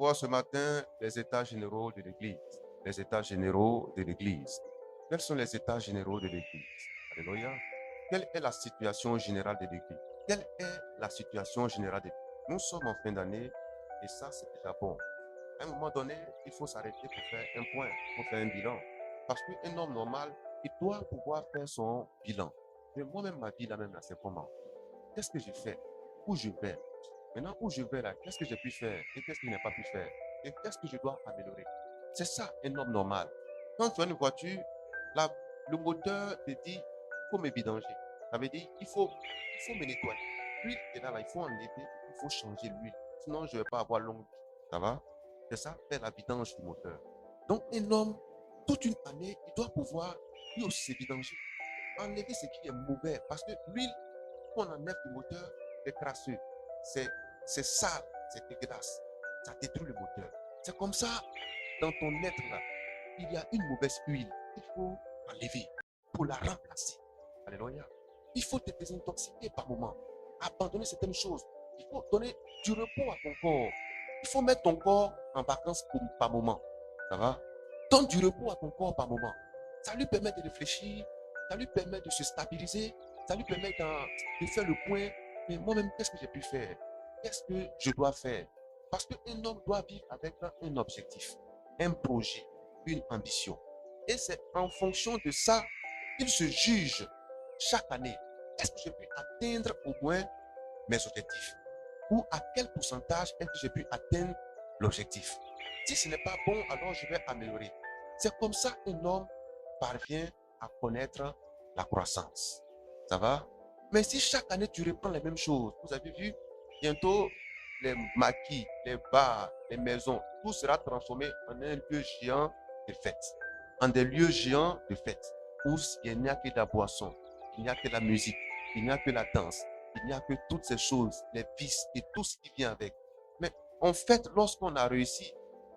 voir ce matin les états généraux de l'Église. Les états généraux de l'Église. Quels sont les états généraux de l'Église? Alléluia. Quelle est la situation générale de l'Église? Quelle est la situation générale de l'Église? Nous sommes en fin d'année et ça, c'est déjà bon. À un moment donné, il faut s'arrêter pour faire un point, pour faire un bilan. Parce qu'un homme normal, il doit pouvoir faire son bilan. Mais moi-même, ma vie, là même, là, c'est comment? Qu'est-ce que j'ai fait? Où je vais? Maintenant, où je vais là, qu'est-ce que j'ai pu faire et qu'est-ce que je n'ai pas pu faire? Et qu'est-ce que je dois améliorer? C'est ça, un homme normal. Quand tu as une voiture, le moteur te dit, il faut me vidanger. Ça veut dire, il faut me nettoyer. L'huile est là, il faut enlever, il faut changer l'huile. Sinon, je ne vais pas avoir longue vie. Ça va? C'est ça, faire la vidange du moteur. Donc, un homme, toute une année, il doit pouvoir lui aussi se vidanger. Enlever ce qui est mauvais. Parce que l'huile qu'on enlève du moteur, c'est crasseux. C'est sale, c'est dégueulasse. Ça détruit le moteur. C'est comme ça, dans ton être là, il y a une mauvaise huile. Il faut enlever pour la remplacer. Alléluia. Il faut te désintoxiquer par moment. Abandonner certaines choses. Il faut donner du repos à ton corps. Il faut mettre ton corps en vacances par moment. Ça va? Donne du repos à ton corps par moment. Ça lui permet de réfléchir. Ça lui permet de se stabiliser. Ça lui permet de faire le point. Mais moi-même, qu'est-ce que j'ai pu faire? Qu'est-ce que je dois faire? Parce qu'un homme doit vivre avec un objectif, un projet, une ambition. Et c'est en fonction de ça qu'il se juge chaque année. Est-ce que j'ai pu atteindre au moins mes objectifs? Ou à quel pourcentage est-ce que j'ai pu atteindre l'objectif? Si ce n'est pas bon, alors je vais améliorer. C'est comme ça qu'un homme parvient à connaître la croissance. Ça va? Mais si chaque année tu reprends les mêmes choses, vous avez vu, bientôt les maquis, les bars, les maisons, tout sera transformé en un lieu géant de fête. En des lieux géants de fête où il n'y a que la boisson, il n'y a que la musique, il n'y a que la danse, il n'y a que toutes ces choses, les vices et tout ce qui vient avec. Mais on fête lorsqu'on a réussi.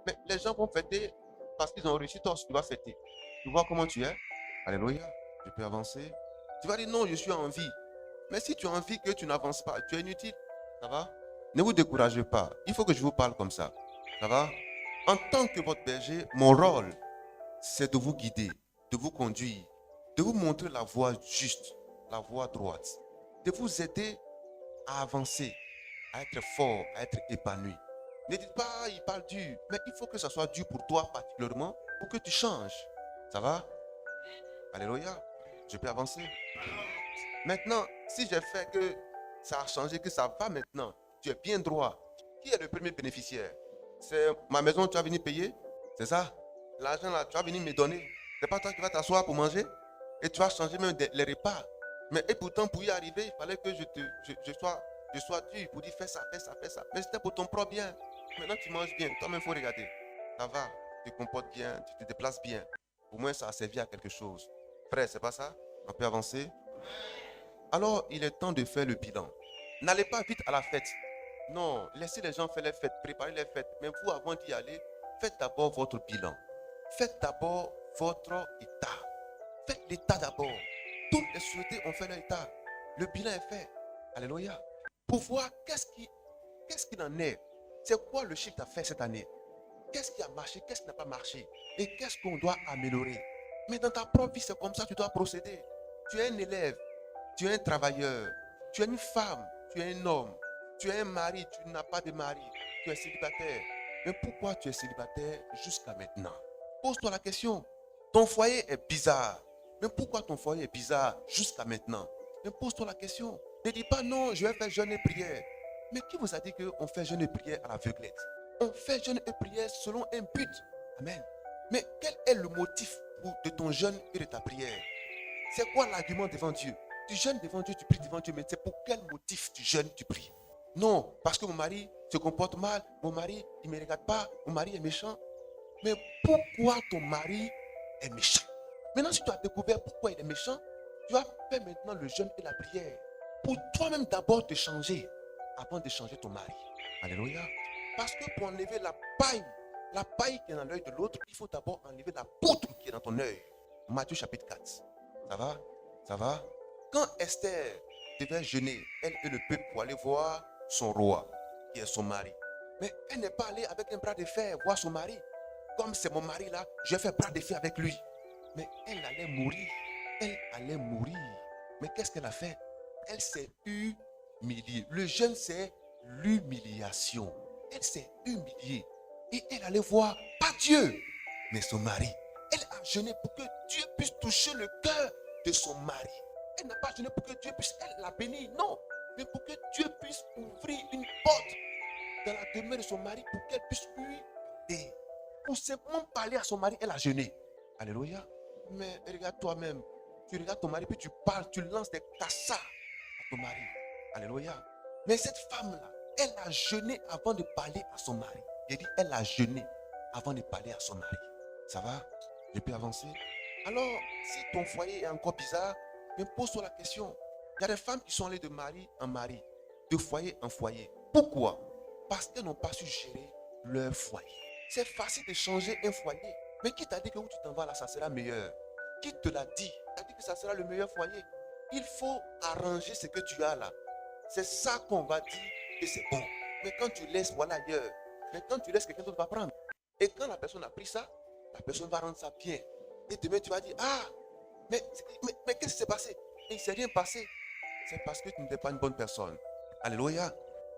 Mais les gens vont fêter parce qu'ils ont réussi. Toi aussi, tu vas fêter. Tu vois comment tu es? Alléluia. Tu peux avancer. Tu vas dire non, je suis en vie. Mais si tu as envie que tu n'avances pas, tu es inutile. Ça va? Ne vous découragez pas. Il faut que je vous parle comme ça. Ça va? En tant que votre berger, mon rôle, c'est de vous guider, de vous conduire, de vous montrer la voie juste, la voie droite, de vous aider à avancer, à être fort, à être épanoui. Ne dites pas, il parle dur, mais il faut que ça soit dur pour toi particulièrement pour que tu changes. Ça va? Alléluia. Je peux avancer. Maintenant, si j'ai fait que ça a changé, que ça va maintenant, tu es bien droit. Qui est le premier bénéficiaire? C'est ma maison que tu vas venir payer? C'est ça? L'argent là, tu vas venir me donner. C'est pas toi qui vas t'asseoir pour manger? Et tu vas changer même les repas. Mais et pourtant, pour y arriver, il fallait que je sois dur pour dire fais ça, fais ça, fais ça. Mais c'était pour ton propre bien. Maintenant, tu manges bien. Toi-même, il faut regarder. Ça va, tu te comportes bien, tu te déplaces bien. Au moins, ça a servi à quelque chose. Frère, c'est pas ça? On peut avancer? Alors, il est temps de faire le bilan. N'allez pas vite à la fête. Non, laissez les gens faire les fêtes, préparez les fêtes. Mais vous, avant d'y aller, faites d'abord votre bilan. Faites d'abord votre état. Faites l'état d'abord. Toutes les sociétés ont fait leur état. Le bilan est fait. Alléluia. Pour voir qu'est-ce qu'il en est. C'est quoi le chiffre d'affaires cette année? Qu'est-ce qui a marché? Qu'est-ce qui n'a pas marché? Et qu'est-ce qu'on doit améliorer? Mais dans ta propre vie, c'est comme ça que tu dois procéder. Tu es un élève, tu es un travailleur, tu es une femme, tu es un homme, tu es un mari, tu n'as pas de mari, tu es célibataire. Mais pourquoi tu es célibataire jusqu'à maintenant? Pose-toi la question. Ton foyer est bizarre. Mais pourquoi ton foyer est bizarre jusqu'à maintenant? Mais pose-toi la question. Ne dis pas non, je vais faire jeûne et prière. Mais qui vous a dit qu'on fait jeûne et prière à l'aveuglette? On fait jeûne et prière selon un but. Amen. Mais quel est le motif de ton jeûne et de ta prière? C'est quoi l'argument devant Dieu? Tu jeûnes devant Dieu, tu pries devant Dieu, mais c'est pour quel motif tu jeûnes, tu pries? Non, parce que mon mari se comporte mal, mon mari, il ne me regarde pas, mon mari est méchant. Mais pourquoi ton mari est méchant? Maintenant, si tu as découvert pourquoi il est méchant, tu vas faire maintenant le jeûne et la prière. Pour toi-même d'abord te changer, avant de changer ton mari. Alléluia. Parce que pour enlever la paille qui est dans l'œil de l'autre, il faut d'abord enlever la poutre qui est dans ton œil. Matthieu chapitre 4. Ça va? Ça va? Quand Esther devait jeûner, elle et le peuple pour aller voir son roi, qui est son mari. Mais elle n'est pas allée avec un bras de fer voir son mari. Comme c'est mon mari là, je vais faire bras de fer avec lui. Mais elle allait mourir. Elle allait mourir. Mais qu'est-ce qu'elle a fait? Elle s'est humiliée. Le jeûne, c'est l'humiliation. Elle s'est humiliée. Et elle allait voir, pas Dieu, mais son mari. Elle a jeûné pour que Dieu puisse toucher le cœur de son mari. Elle n'a pas jeûné pour que Dieu puisse, elle la bénir, non. Mais pour que Dieu puisse ouvrir une porte dans la demeure de son mari pour qu'elle puisse lui aider. Pour simplement parler à son mari, elle a jeûné. Alléluia. Mais regarde toi-même. Tu regardes ton mari, puis tu parles, tu lances des cassas à ton mari. Alléluia. Mais cette femme-là, elle a jeûné avant de parler à son mari. J'ai dit, elle a jeûné avant de parler à son mari. Ça va? Je peux avancer? Alors, si ton foyer est encore bizarre, mais pose-toi la question. Il y a des femmes qui sont allées de mari en mari, de foyer en foyer. Pourquoi? Parce qu'elles n'ont pas su gérer leur foyer. C'est facile de changer un foyer. Mais qui t'a dit que où tu t'en vas là, ça sera meilleur? Qui te l'a dit? T'a dit que ça sera le meilleur foyer. Il faut arranger ce que tu as là. C'est ça qu'on va dire que c'est bon. Mais quand tu laisses, voilà ailleurs. Mais quand tu laisses, quelqu'un d'autre va prendre. Et quand la personne a pris ça, la personne va rendre ça bien. Et demain, tu vas dire, ah, mais qu'est-ce qui s'est passé? Il ne s'est rien passé. C'est parce que tu n'étais pas une bonne personne. Alléluia.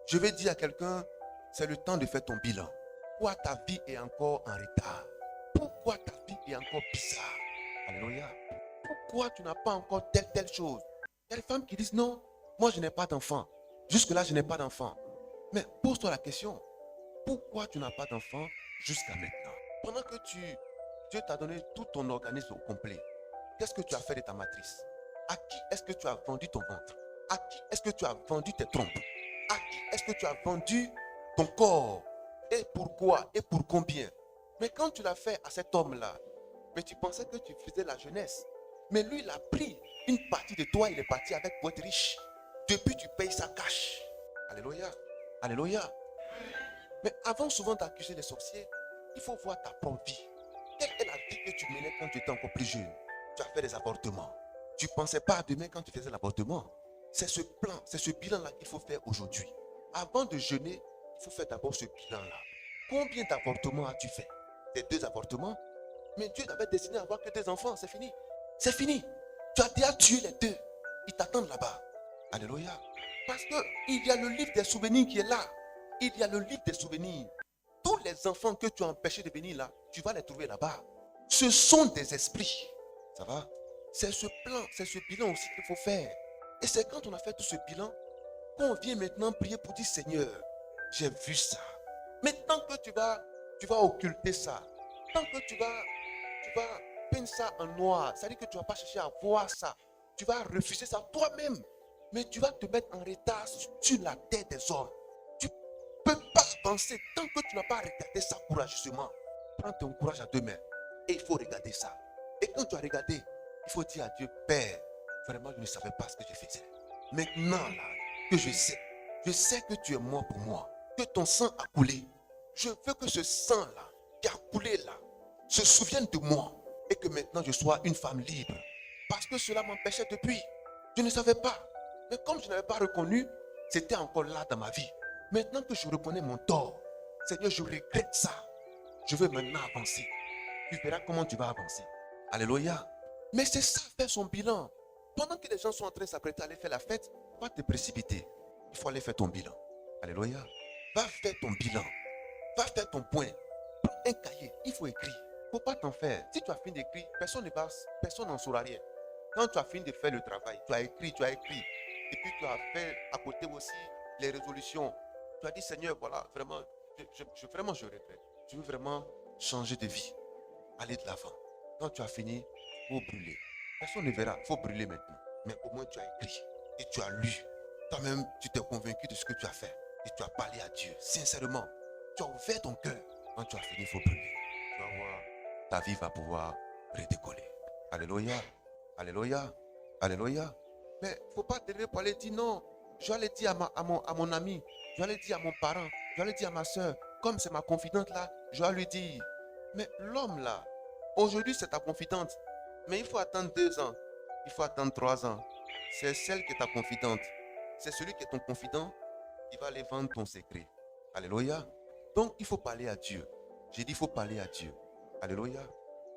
Je vais dire à quelqu'un, c'est le temps de faire ton bilan. Pourquoi ta vie est encore en retard? Pourquoi ta vie est encore bizarre? Alléluia. Pourquoi tu n'as pas encore telle chose? Il y a des femmes qui disent non, moi je n'ai pas d'enfant. Jusque-là, je n'ai pas d'enfant. Mais pose-toi la question, pourquoi tu n'as pas d'enfant jusqu'à maintenant? Pendant que Dieu t'a donné tout ton organisme au complet, qu'est-ce que tu as fait de ta matrice? À qui est-ce que tu as vendu ton ventre? À qui est-ce que tu as vendu tes trompes? À qui est-ce que tu as vendu ton corps? Et pourquoi? Et pour combien? Mais quand tu l'as fait à cet homme-là, mais tu pensais que tu faisais la jeunesse. Mais lui, il a pris une partie de toi, il est parti avec pour être riche. Depuis, tu payes sa cash. Alléluia. Alléluia. Mais avant souvent d'accuser les sorciers, il faut voir ta propre vie. Quelle est la vie que tu menais quand tu étais encore plus jeune? Tu as fait des avortements. Tu ne pensais pas à demain quand tu faisais l'avortement. C'est ce plan, c'est ce bilan-là qu'il faut faire aujourd'hui. Avant de jeûner, il faut faire d'abord ce bilan-là. Combien d'avortements as-tu fait? Tes 2 avortements? Mais Dieu t'avait destiné à avoir que 2 enfants, c'est fini. C'est fini. Tu as déjà tué les 2. Ils t'attendent là-bas. Alléluia. Parce qu'il y a le livre des souvenirs qui est là. Il y a le livre des souvenirs. Tous les enfants que tu as empêchés de venir là, tu vas les trouver là-bas. Ce sont des esprits. Ça va? C'est ce plan, c'est ce bilan aussi qu'il faut faire. Et c'est quand on a fait tout ce bilan qu'on vient maintenant prier pour dire Seigneur, j'ai vu ça. Mais tant que tu vas occulter ça, tant que tu vas peindre ça en noir, c'est-à-dire que tu ne vas pas chercher à voir ça, tu vas refuser ça toi-même, mais tu vas te mettre en retard sur la tête des hommes. Tu ne peux pas avancer tant que tu n'as pas regardé ça courageusement. Prends ton courage à 2 mains et il faut regarder ça. Et quand tu as regardé, il faut dire à Dieu, Père, vraiment je ne savais pas ce que je faisais. Maintenant là, que je sais que tu es mort pour moi, que ton sang a coulé. Je veux que ce sang-là, qui a coulé là, se souvienne de moi et que maintenant je sois une femme libre. Parce que cela m'empêchait depuis. Je ne savais pas. Mais comme je n'avais pas reconnu, c'était encore là dans ma vie. Maintenant que je reconnais mon tort, Seigneur, je regrette ça. Je veux maintenant avancer. Tu verras comment tu vas avancer. Alléluia. Mais c'est ça, faire son bilan. Pendant que les gens sont en train de s'apprêter à aller faire la fête, pas te précipiter. Il faut aller faire ton bilan. Alléluia. Va faire ton bilan. Va faire ton point. Prends un cahier. Il faut écrire. Il ne faut pas t'en faire. Si tu as fini d'écrire, personne n'en saura rien. Quand tu as fini de faire le travail, tu as écrit. Et puis tu as fait à côté aussi les résolutions. Tu as dit, Seigneur, voilà, vraiment, je regrette. Je veux vraiment changer de vie. Aller de l'avant. Quand tu as fini, il faut brûler. Personne ne verra. Il faut brûler maintenant. Mais au moins tu as écrit. Et tu as lu. Toi-même, tu t'es convaincu de ce que tu as fait. Et tu as parlé à Dieu. Sincèrement. Tu as ouvert ton cœur. Quand tu as fini, il faut brûler. Tu vas voir. Ta vie va pouvoir redécoller. Alléluia. Alléluia. Alléluia. Mais il ne faut pas te lever pour aller dire non. Je vais aller dire à mon ami. Je vais aller dire à mon parent. Je vais aller dire à ma soeur. Comme c'est ma confidente là, je vais lui dire. Mais l'homme là, aujourd'hui c'est ta confidente. Mais il faut attendre 2 ans. Il faut attendre 3 ans. C'est celle qui est ta confidente. C'est celui qui est ton confident qui va aller vendre ton secret. Alléluia. Donc, il faut parler à Dieu. J'ai dit, il faut parler à Dieu. Alléluia.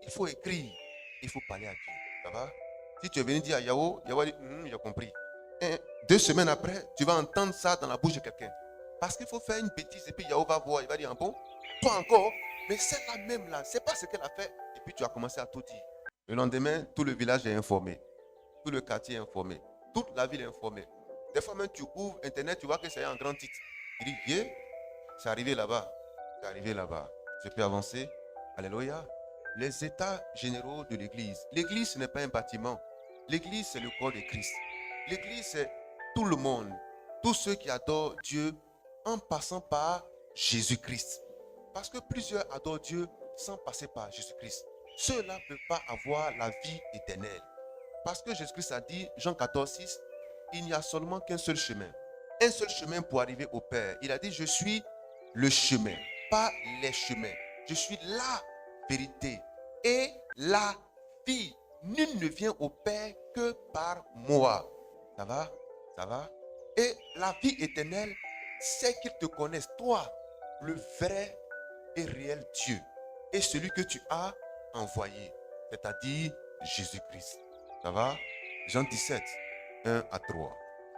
Il faut écrire. Il faut parler à Dieu. Ça va? Si tu es venu dire à Yahweh, Yahweh dit, j'ai compris. Et 2 semaines après, tu vas entendre ça dans la bouche de quelqu'un. Parce qu'il faut faire une bêtise et puis Yahweh va voir, il va dire, bon, toi encore, mais celle-là même là, c'est pas ce qu'elle a fait. Et puis tu as commencé à tout dire. Le lendemain, tout le village est informé. Tout le quartier est informé. Toute la ville est informée. Des fois même, tu ouvres Internet, tu vois que c'est un grand titre. Tu dis, yeah, c'est arrivé là-bas. C'est arrivé là-bas. Je peux avancer. Alléluia. Les états généraux de l'église. L'église, ce n'est pas un bâtiment. L'église, c'est le corps de Christ. L'église, c'est tout le monde. Tous ceux qui adorent Dieu en passant par Jésus-Christ. Parce que plusieurs adorent Dieu sans passer par Jésus-Christ. Ceux-là ne peuvent pas avoir la vie éternelle. Parce que Jésus-Christ a dit, Jean 14, 6, il n'y a seulement qu'un seul chemin. Un seul chemin pour arriver au Père. Il a dit, je suis le chemin, pas les chemins. Je suis la vérité et la vie. Nul ne vient au Père que par moi. Ça va? Ça va? Et la vie éternelle, c'est qu'ils te connaissent, toi, le vrai et réel Dieu, et celui que tu as envoyé, c'est-à-dire Jésus-Christ. Ça va? Jean 17, 1 à 3.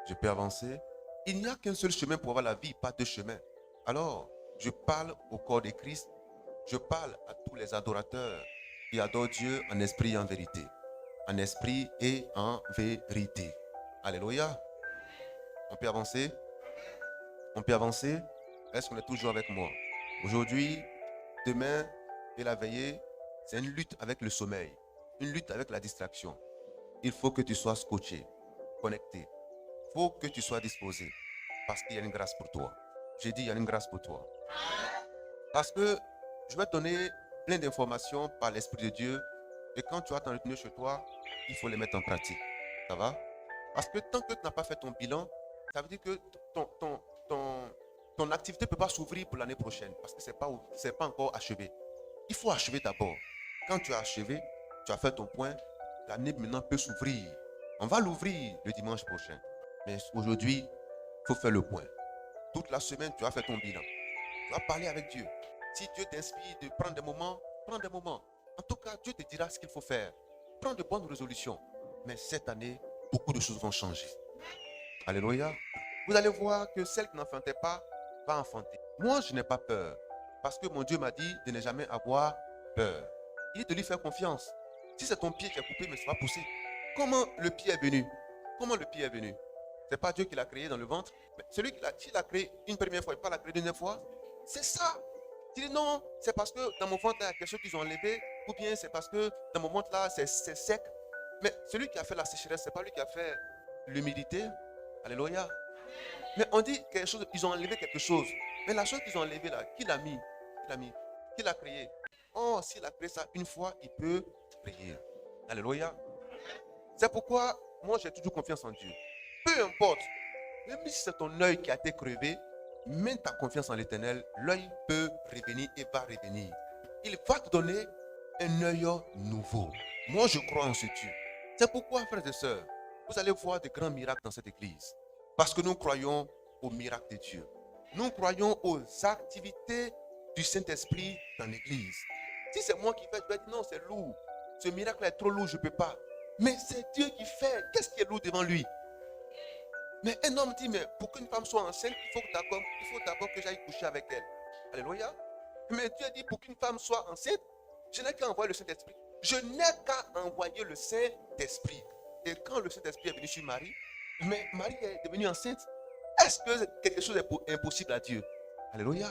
Je peux avancer? Il n'y a qu'un seul chemin pour avoir la vie, pas deux chemins. Alors, je parle au corps de Christ. Je parle à tous les adorateurs qui adorent Dieu en esprit et en vérité. En esprit et en vérité. Alléluia. On peut avancer? On peut avancer? Est-ce qu'on est toujours avec moi? Aujourd'hui, demain et la veillée, c'est une lutte avec le sommeil. Une lutte avec la distraction. Il faut que tu sois scotché, connecté. Il faut que tu sois disposé. Parce qu'il y a une grâce pour toi. J'ai dit, il y a une grâce pour toi. Parce que je vais te donner plein d'informations par l'Esprit de Dieu. Et quand tu vas t'en retenir chez toi, il faut les mettre en pratique. Ça va? Parce que tant que tu n'as pas fait ton bilan, ça veut dire que ton activité ne peut pas s'ouvrir pour l'année prochaine. Parce que ce n'est pas encore achevé. Il faut achever d'abord. Quand tu as achevé, tu as fait ton point, l'année maintenant peut s'ouvrir. On va l'ouvrir le dimanche prochain. Mais aujourd'hui, il faut faire le point. Toute la semaine, tu as fait ton bilan. Tu vas parler avec Dieu. Si Dieu t'inspire de prendre des moments, prends des moments. En tout cas, Dieu te dira ce qu'il faut faire. Prends de bonnes résolutions. Mais cette année, beaucoup de choses vont changer. Alléluia. Vous allez voir que celle qui n'enfantait pas va enfanter. Moi, je n'ai pas peur. Parce que mon Dieu m'a dit de ne jamais avoir peur. Il est de lui faire confiance. Si c'est ton pied qui est coupé, mais ça va pousser. Comment le pied est venu? Comment le pied est venu? Ce n'est pas Dieu qui l'a créé dans le ventre. Mais celui qui l'a créé une première fois, il ne peut pas la créer une deuxième fois. C'est ça. Tu dis non, c'est parce que dans mon ventre, il y a quelque chose qu'ils ont enlevé. Ou bien c'est parce que dans mon ventre, là, c'est sec. Mais celui qui a fait la sécheresse, ce n'est pas lui qui a fait l'humidité. Alléluia. Mais on dit quelque chose, ils ont enlevé quelque chose. Mais la chose qu'ils ont enlevée là, qui l'a mis? Qui l'a mis? Qui l'a créé? Oh, s'il a créé ça une fois, il peut prier. Alléluia. C'est pourquoi moi j'ai toujours confiance en Dieu. Peu importe, même si c'est ton œil qui a été crevé, mets ta confiance en l'Éternel, l'œil peut revenir et va revenir. Il va te donner un œil nouveau. Moi je crois en ce Dieu. C'est pourquoi, frères et sœurs, vous allez voir de grands miracles dans cette église. Parce que nous croyons aux miracles de Dieu. Nous croyons aux activités du Saint-Esprit dans l'église. Si c'est moi qui fais, je vais dire non, c'est lourd. Ce miracle est trop lourd, je ne peux pas. Mais c'est Dieu qui fait. Qu'est-ce qui est lourd devant lui? Mais un homme dit, mais pour qu'une femme soit enceinte, il faut d'abord que j'aille coucher avec elle. Alléluia. Mais Dieu dit, pour qu'une femme soit enceinte, je n'ai qu'à envoyer le Saint-Esprit. Je n'ai qu'à envoyer le Saint-Esprit. Et quand le Saint-Esprit est venu sur Marie, mais Marie est devenue enceinte. Est-ce que quelque chose est impossible à Dieu? Alléluia.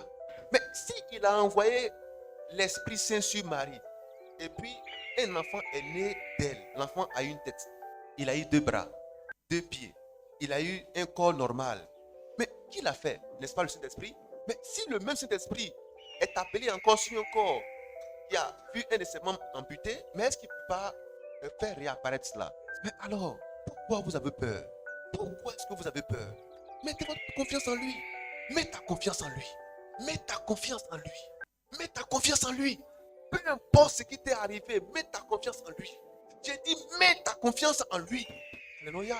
Mais s'il a envoyé l'Esprit Saint sur Marie, et puis un enfant est né d'elle, l'enfant a une tête, il a eu 2 bras, 2 pieds, il a eu un corps normal. Mais qui l'a fait? N'est-ce pas le Saint-Esprit? Mais si le même Saint-Esprit est appelé encore sur un corps qui a vu un de ses membres amputé, mais est-ce qu'il ne peut pas faire réapparaître cela? Mais alors, pourquoi vous avez peur? Pourquoi est-ce que vous avez peur? Mettez votre confiance en lui. Mets ta confiance en lui. Mets ta confiance en lui. Mets ta confiance en lui. Peu importe ce qui t'est arrivé, mets ta confiance en lui. J'ai dit, mets ta confiance en lui. Alléluia.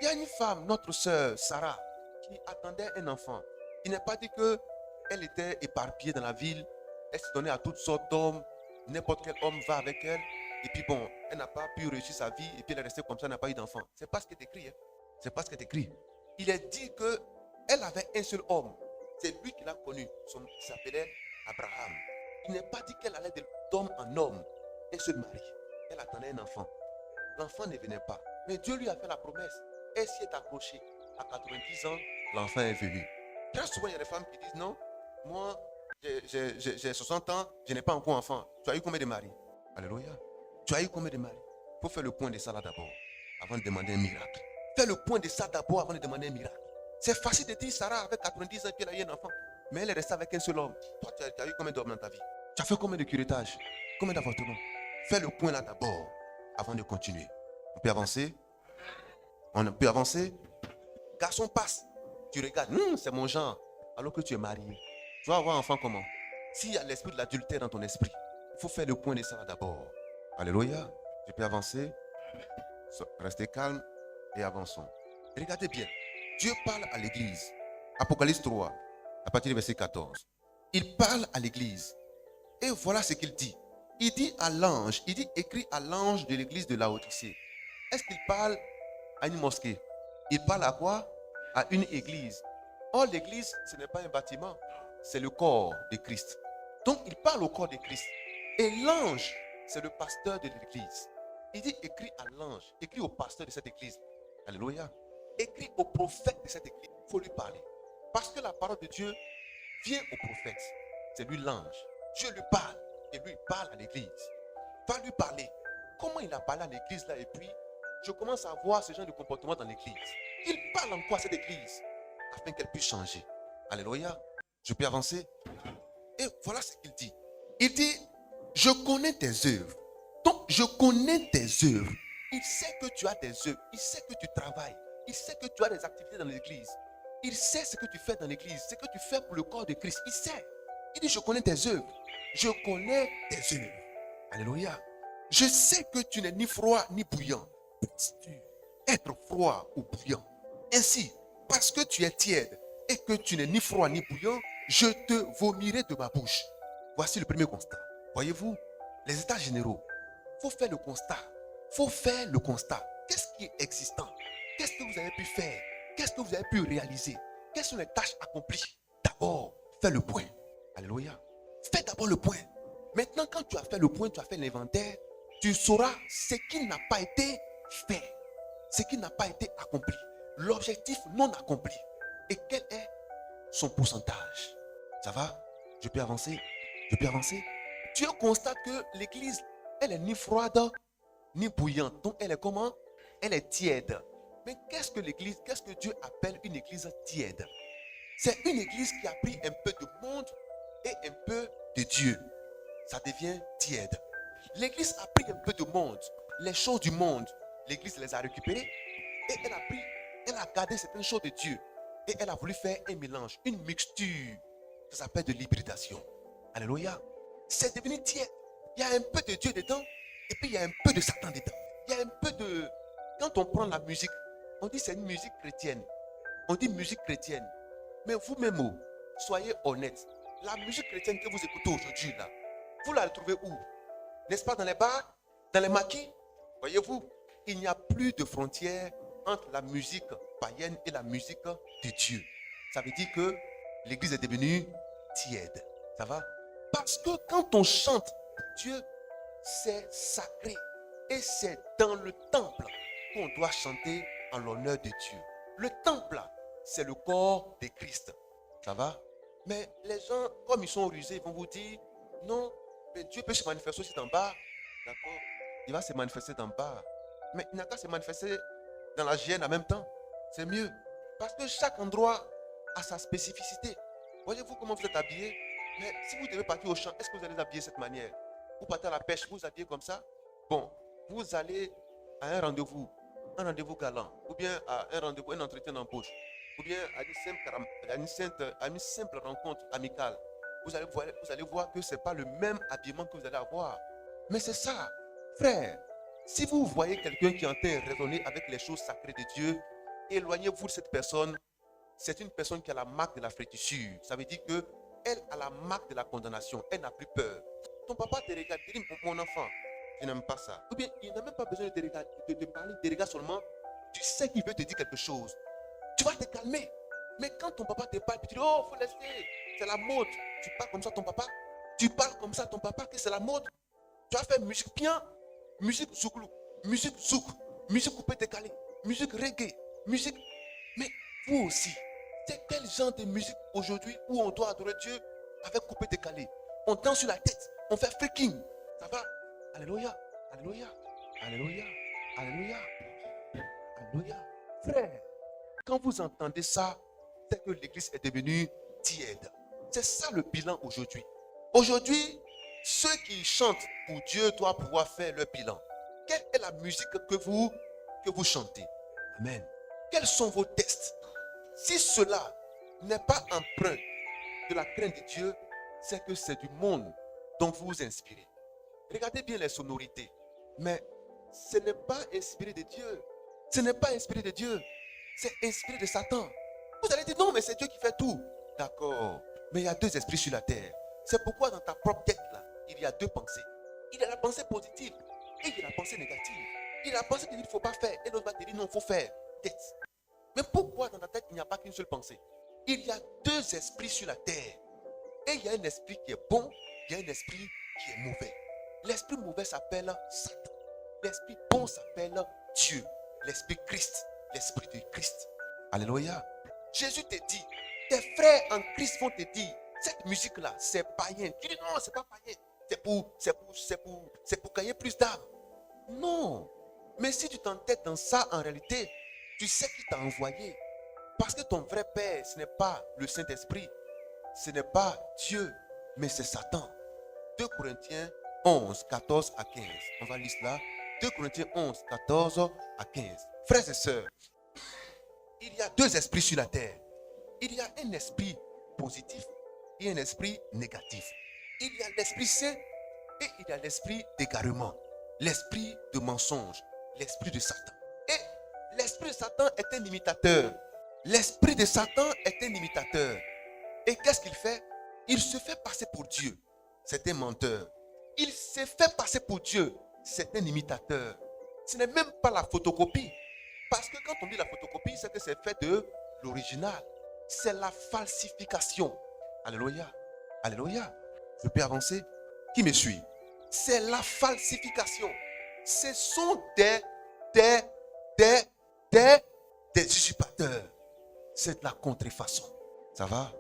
Il y a une femme, notre sœur Sarah, qui attendait un enfant. Il n'est pas dit que Elle était éparpillée dans la ville. Elle se donnait à toutes sortes d'hommes. N'importe quel homme va avec elle. Et puis bon, elle n'a pas pu réussir sa vie. Et puis elle est restée comme ça, elle n'a pas eu d'enfant. C'est pas ce qui est écrit. Hein. C'est pas ce qui est écrit. Il est dit qu'elle avait un seul homme. C'est lui qui l'a connu. Il s'appelait Abraham. Il n'est pas dit qu'elle allait d'homme en homme. Elle se marie. Elle attendait un enfant. L'enfant ne venait pas. Mais Dieu lui a fait la promesse. Elle s'y est accrochée. À 90 ans, l'enfant est venu. Très souvent, il y a des femmes qui disent non, moi, j'ai 60 ans, je n'ai pas encore enfant. Tu as eu combien de maris? Alléluia. Tu as eu combien de maris? Il faut faire le point de ça là d'abord, avant de demander un miracle. Fais le point de ça d'abord avant de demander un miracle. C'est facile de dire Sarah avec 90 ans qu'elle a eu un enfant. Mais elle est restée avec un seul homme. Toi, tu as eu combien d'hommes dans ta vie? Tu as fait combien de curettages? Combien d'avortements? Fais le point là d'abord, avant de continuer. On peut avancer? On peut avancer? Garçon passe. Tu regardes, c'est mon genre. Alors que tu es marié. Tu vas avoir un enfant comment? S'il y a l'esprit de l'adultère dans ton esprit, il faut faire le point de ça là d'abord. Alléluia. Je peux avancer? Restez calme et avançons. Regardez bien. Dieu parle à l'église. Apocalypse 3, à partir du verset 14. Il parle à l'église. Et voilà ce qu'il dit. Il dit à l'ange, il dit écrit à l'ange de l'église de Laodicée. Est-ce qu'il parle à une mosquée? Il parle à quoi? À une église. Or, l'église, ce n'est pas un bâtiment, c'est le corps de Christ. Donc, il parle au corps de Christ. Et l'ange, c'est le pasteur de l'église. Il dit écrit à l'ange, écrit au pasteur de cette église. Alléluia. Écrit au prophète de cette église. Il faut lui parler. Parce que la parole de Dieu vient au prophète. C'est lui l'ange. Dieu lui parle et lui parle à l'église. Va lui parler. Comment il a parlé à l'église là et puis je commence à voir ce genre de comportement dans l'église. Il parle en quoi cette église afin qu'elle puisse changer. Alléluia. Je peux avancer. Et voilà ce qu'il dit. Il dit, je connais tes œuvres. Donc, je connais tes œuvres. Il sait que tu as des œuvres. Il sait que tu travailles. Il sait que tu as des activités dans l'église. Il sait ce que tu fais dans l'église. Ce que tu fais pour le corps de Christ. Il sait. Il dit, je connais tes œuvres. Je connais tes œuvres. Alléluia. Je sais que tu n'es ni froid ni bouillant. Peux-tu être froid ou bouillant? Ainsi, parce que tu es tiède et que tu n'es ni froid ni bouillant, je te vomirai de ma bouche. Voici le premier constat. Voyez-vous, les états généraux, il faut faire le constat. Il faut faire le constat. Qu'est-ce qui est existant? Qu'est-ce que vous avez pu faire? Qu'est-ce que vous avez pu réaliser? Quelles sont les tâches accomplies? D'abord, fais le point. Alléluia. Fais d'abord le point. Maintenant, quand tu as fait le point, tu as fait l'inventaire, tu sauras ce qui n'a pas été fait, ce qui n'a pas été accompli, l'objectif non accompli et quel est son pourcentage. Ça va? Je peux avancer? Je peux avancer? Dieu constate que l'église, elle est ni froide ni bouillante. Donc elle est comment? Elle est tiède. Mais qu'est-ce que l'église, qu'est-ce que Dieu appelle une église tiède? C'est une église qui a pris un peu de monde et un peu de Dieu. Ça devient tiède. L'église a pris un peu de monde, les choses du monde. L'église les a récupérées et elle a gardé certaines choses de Dieu. Et elle a voulu faire un mélange, une mixture. Ça s'appelle de l'hybridation. Alléluia. C'est devenu tiède. Il y a un peu de Dieu dedans et puis il y a un peu de Satan dedans. Il y a un peu de... Quand on prend la musique, on dit c'est une musique chrétienne. On dit musique chrétienne. Mais vous-même, soyez honnête. La musique chrétienne que vous écoutez aujourd'hui, là, vous la retrouvez où? N'est-ce pas dans les bars? Dans les maquis? Voyez-vous, il n'y a plus de frontières entre la musique païenne et la musique de Dieu. Ça veut dire que l'église est devenue tiède. Ça va? Parce que quand on chante Dieu, c'est sacré. Et c'est dans le temple qu'on doit chanter en l'honneur de Dieu. Le temple, c'est le corps de Christ. Ça va? Mais les gens, comme ils sont rusés, ils vont vous dire, non, mais Dieu peut se manifester aussi d'en bas. D'accord? Il va se manifester d'en bas. Mais il n'a qu'à se manifester dans la GN en même temps. C'est mieux. Parce que chaque endroit a sa spécificité. Voyez-vous comment vous êtes habillé? Mais si vous devez partir au champ, est-ce que vous allez vous habiller de cette manière? Vous partez à la pêche, vous vous habillez comme ça? Bon, vous allez à un rendez-vous galant, ou bien à un rendez-vous, un entretien d'embauche, ou bien à une simple rencontre amicale. Vous allez voir que ce n'est pas le même habillement que vous allez avoir. Mais c'est ça, frère. Si vous voyez quelqu'un qui est en train de raisonner avec les choses sacrées de Dieu, éloignez-vous de cette personne. C'est une personne qui a la marque de la flétrissure. Ça veut dire que elle a la marque de la condamnation. Elle n'a plus peur. Ton papa te regarde, te dit, mon enfant, je n'aime pas ça. Ou bien, il n'a même pas besoin de te regarder, de te parler, de regarder seulement. Tu sais qu'il veut te dire quelque chose. Tu vas te calmer. Mais quand ton papa te parle, tu dis, oh, faut laisser, c'est la mode. Tu parles comme ça à ton papa. Tu parles comme ça à ton papa, que c'est la mode. Tu vas faire musique bien, musique zouglou, musique zouk, musique coupé décalé, musique reggae, musique. Mais vous aussi, c'est quel genre de musique aujourd'hui où on doit adorer Dieu avec coupé décalé? On danse sur la tête, on fait freaking. Ça va? Alléluia, alléluia, alléluia, alléluia, alléluia. Frère, quand vous entendez ça, c'est que l'église est devenue tiède. C'est ça le bilan aujourd'hui. Aujourd'hui, ceux qui chantent pour Dieu doivent pouvoir faire leur bilan. Quelle est la musique que vous chantez? Amen. Quels sont vos tests? Si cela n'est pas empreint de la crainte de Dieu, c'est que c'est du monde dont vous vous inspirez. Regardez bien les sonorités. Mais ce n'est pas inspiré de Dieu. Ce n'est pas inspiré de Dieu. C'est inspiré de Satan. Vous allez dire non, mais c'est Dieu qui fait tout. D'accord. Mais il y a deux esprits sur la terre. C'est pourquoi dans ta propre tête, là, il y a deux pensées. Il y a la pensée positive et il y a la pensée négative. Il y a la pensée qui dit qu'il ne faut pas faire et l'autre va te dire non, il faut faire. Tête. Mais pourquoi dans ta tête, il n'y a pas qu'une seule pensée? Il y a deux esprits sur la terre. Et il y a un esprit qui est bon, il y a un esprit qui est mauvais. L'esprit mauvais s'appelle Satan. L'esprit bon s'appelle Dieu. L'esprit Christ. L'esprit de Christ. Alléluia. Jésus te dit, tes frères en Christ vont te dire, cette musique-là, c'est païen. Tu dis non, c'est pas païen. C'est pour gagner plus d'âmes. Non. Mais si tu t'entêtes dans ça, en réalité, tu sais qui t'a envoyé. Parce que ton vrai Père, ce n'est pas le Saint-Esprit. Ce n'est pas Dieu, mais c'est Satan. 2 Corinthiens 11, 14 à 15. On va lire cela. 2 Corinthiens 11, 14 à 15. Frères et sœurs, il y a deux esprits sur la terre. Il y a un esprit positif et un esprit négatif. Il y a l'esprit saint et il y a l'esprit d'égarement. L'esprit de mensonge. L'esprit de Satan. Et l'esprit de Satan est un imitateur. L'esprit de Satan est un imitateur. Et qu'est-ce qu'il fait? Il se fait passer pour Dieu. C'est un menteur. Il se fait passer pour Dieu. C'est un imitateur. Ce n'est même pas la photocopie. Parce que quand on dit la photocopie, c'est que c'est fait de l'original. C'est la falsification. Alléluia. Alléluia. Je peux avancer? Qui me suit? C'est la falsification. Ce sont des usurpateurs. C'est de la contrefaçon. Ça va?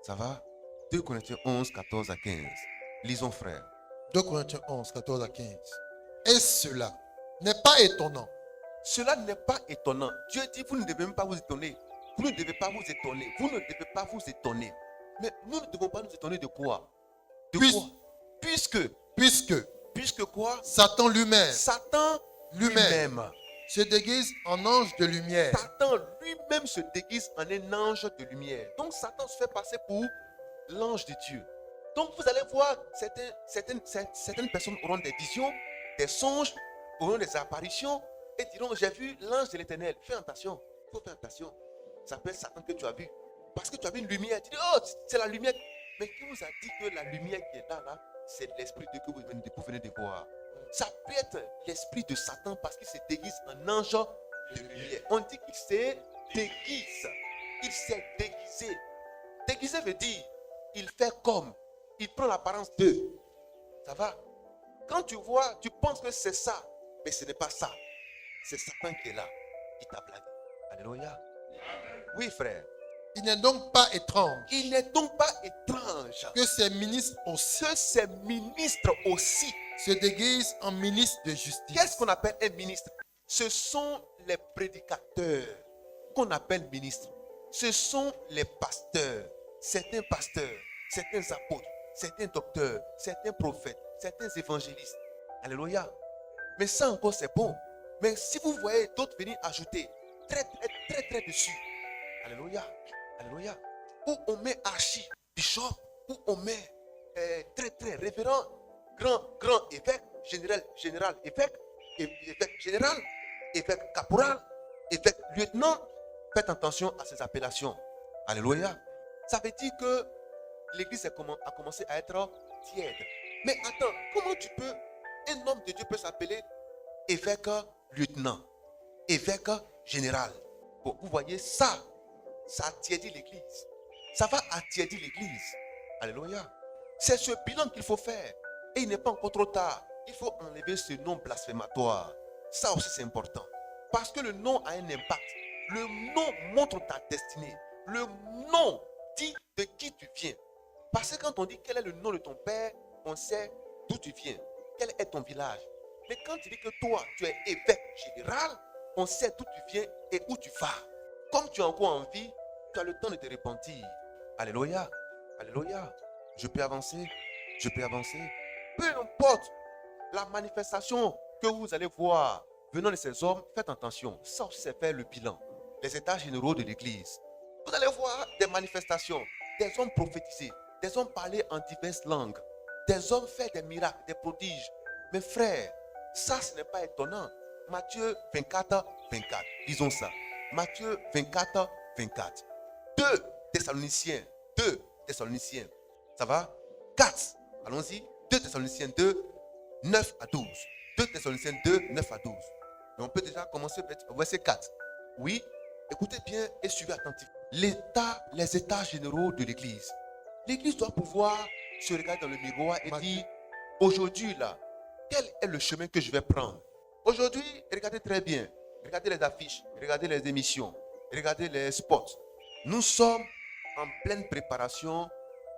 Ça va? 2 Corinthiens 11, 14 à 15. Lisons, frère. 2 Corinthiens 11, 14 à 15. Et cela n'est pas étonnant. Cela n'est pas étonnant. Dieu dit, vous ne devez même pas vous étonner. Vous ne devez pas vous étonner. Vous ne devez pas vous étonner. Mais nous ne devons pas nous étonner de quoi? De quoi? Puisque quoi? Satan lui-même Satan lui-même se déguise en ange de lumière. Satan lui-même se déguise en un ange de lumière. Donc Satan se fait passer pour l'ange de Dieu. Donc vous allez voir, certaines personnes auront des visions, des songes, auront des apparitions et diront, j'ai vu l'ange de l'Éternel. Fais attention, il faut faire attention. Ça peut être Satan que tu as vu. Parce que tu as vu une lumière. Tu dis, oh, c'est la lumière. Mais qui vous a dit que la lumière qui est là, c'est l'esprit de que vous venez de voir? Ça peut être l'esprit de Satan parce qu'il se déguise en ange de lumière. On dit qu'il se déguise. Il s'est déguisé. Déguisé veut dire, il fait comme. Il prend l'apparence d'eux. Ça va? Quand tu vois, tu penses que c'est ça. Mais ce n'est pas ça. C'est Satan qui est là. Il t'a blagué. Alléluia. Oui, frère. Il n'est donc pas étrange Il n'est donc pas étrange que ces ministres aussi se déguisent en ministres de justice. Qu'est-ce qu'on appelle un ministre? Ce sont les prédicateurs qu'on appelle ministres. Ce sont les pasteurs. Certains pasteurs, certains apôtres, certains docteurs, certains prophètes, certains évangélistes. Alléluia. Mais ça encore c'est bon. Mais si vous voyez d'autres venir ajouter, très dessus. Alléluia. Alléluia. Où on met archi-bishop, où on met très révérend, grand évêque, général évêque, évêque général, évêque caporal, évêque lieutenant. Faites attention à ces appellations. Alléluia. Ça veut dire que l'église a commencé à être tiède. Mais attends, comment un homme de Dieu peut s'appeler évêque lieutenant, évêque général? Bon, vous voyez, ça attiédit l'église. Ça va attiédir l'église. Alléluia. C'est ce bilan qu'il faut faire. Et il n'est pas encore trop tard. Il faut enlever ce nom blasphématoire. Ça aussi c'est important. Parce que le nom a un impact. Le nom montre ta destinée. Le nom dit de qui tu viens. Parce que quand on dit quel est le nom de ton père, on sait d'où tu viens. Quel est ton village. Mais quand tu dis que toi, tu es évêque général, on sait d'où tu viens et où tu vas. Comme tu es encore en vie, tu as le temps de te repentir. Alléluia. Alléluia. Je peux avancer. Je peux avancer. Peu importe la manifestation que vous allez voir venant de ces hommes, faites attention. Ça aussi, c'est faire le bilan. Les états généraux de l'église. Vous allez voir des manifestations, des hommes prophétiser, des hommes parler en diverses langues, des hommes faire des miracles, des prodiges. Mes frères, ça, ce n'est pas étonnant. Matthieu 24, 24. Disons ça. Matthieu 24, 24. 2 Thessaloniciens. 2 Thessaloniciens. Ça va? 4. Allons-y. 2 Thessaloniciens 2, 9 à 12. 2 Thessaloniciens 2, 9 à 12. Mais on peut déjà commencer au verset 4. Oui, écoutez bien et suivez attentivement. Les états généraux de l'église. L'église doit pouvoir se regarder dans le miroir et dire, aujourd'hui là, quel est le chemin que je vais prendre? Aujourd'hui, regardez très bien. Regardez les affiches, regardez les émissions, regardez les spots. Nous sommes en pleine préparation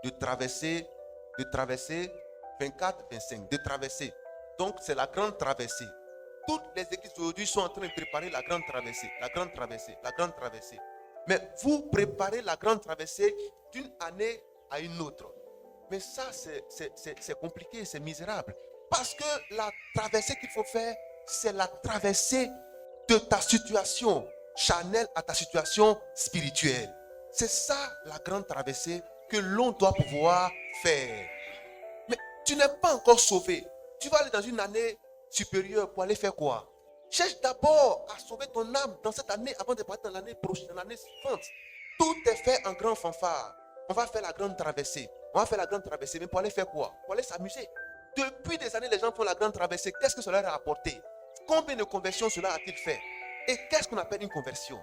de traverser 24-25, de traverser. Donc, c'est la grande traversée. Toutes les églises aujourd'hui sont en train de préparer la grande traversée, la grande traversée, la grande traversée. Mais vous préparez la grande traversée d'une année à une autre. Mais ça, c'est compliqué, c'est misérable. Parce que la traversée qu'il faut faire, c'est la traversée de ta situation charnelle à ta situation spirituelle. C'est ça la grande traversée que l'on doit pouvoir faire. Mais tu n'es pas encore sauvé. Tu vas aller dans une année supérieure pour aller faire quoi? Cherche d'abord à sauver ton âme dans cette année avant de partir dans l'année prochaine, dans l'année suivante. Tout est fait en grand fanfare. On va faire la grande traversée. On va faire la grande traversée. Mais pour aller faire quoi? Pour aller s'amuser. Depuis des années, les gens font la grande traversée. Qu'est-ce que cela leur a apporté? Combien de conversions cela a-t-il fait? Et qu'est-ce qu'on appelle une conversion?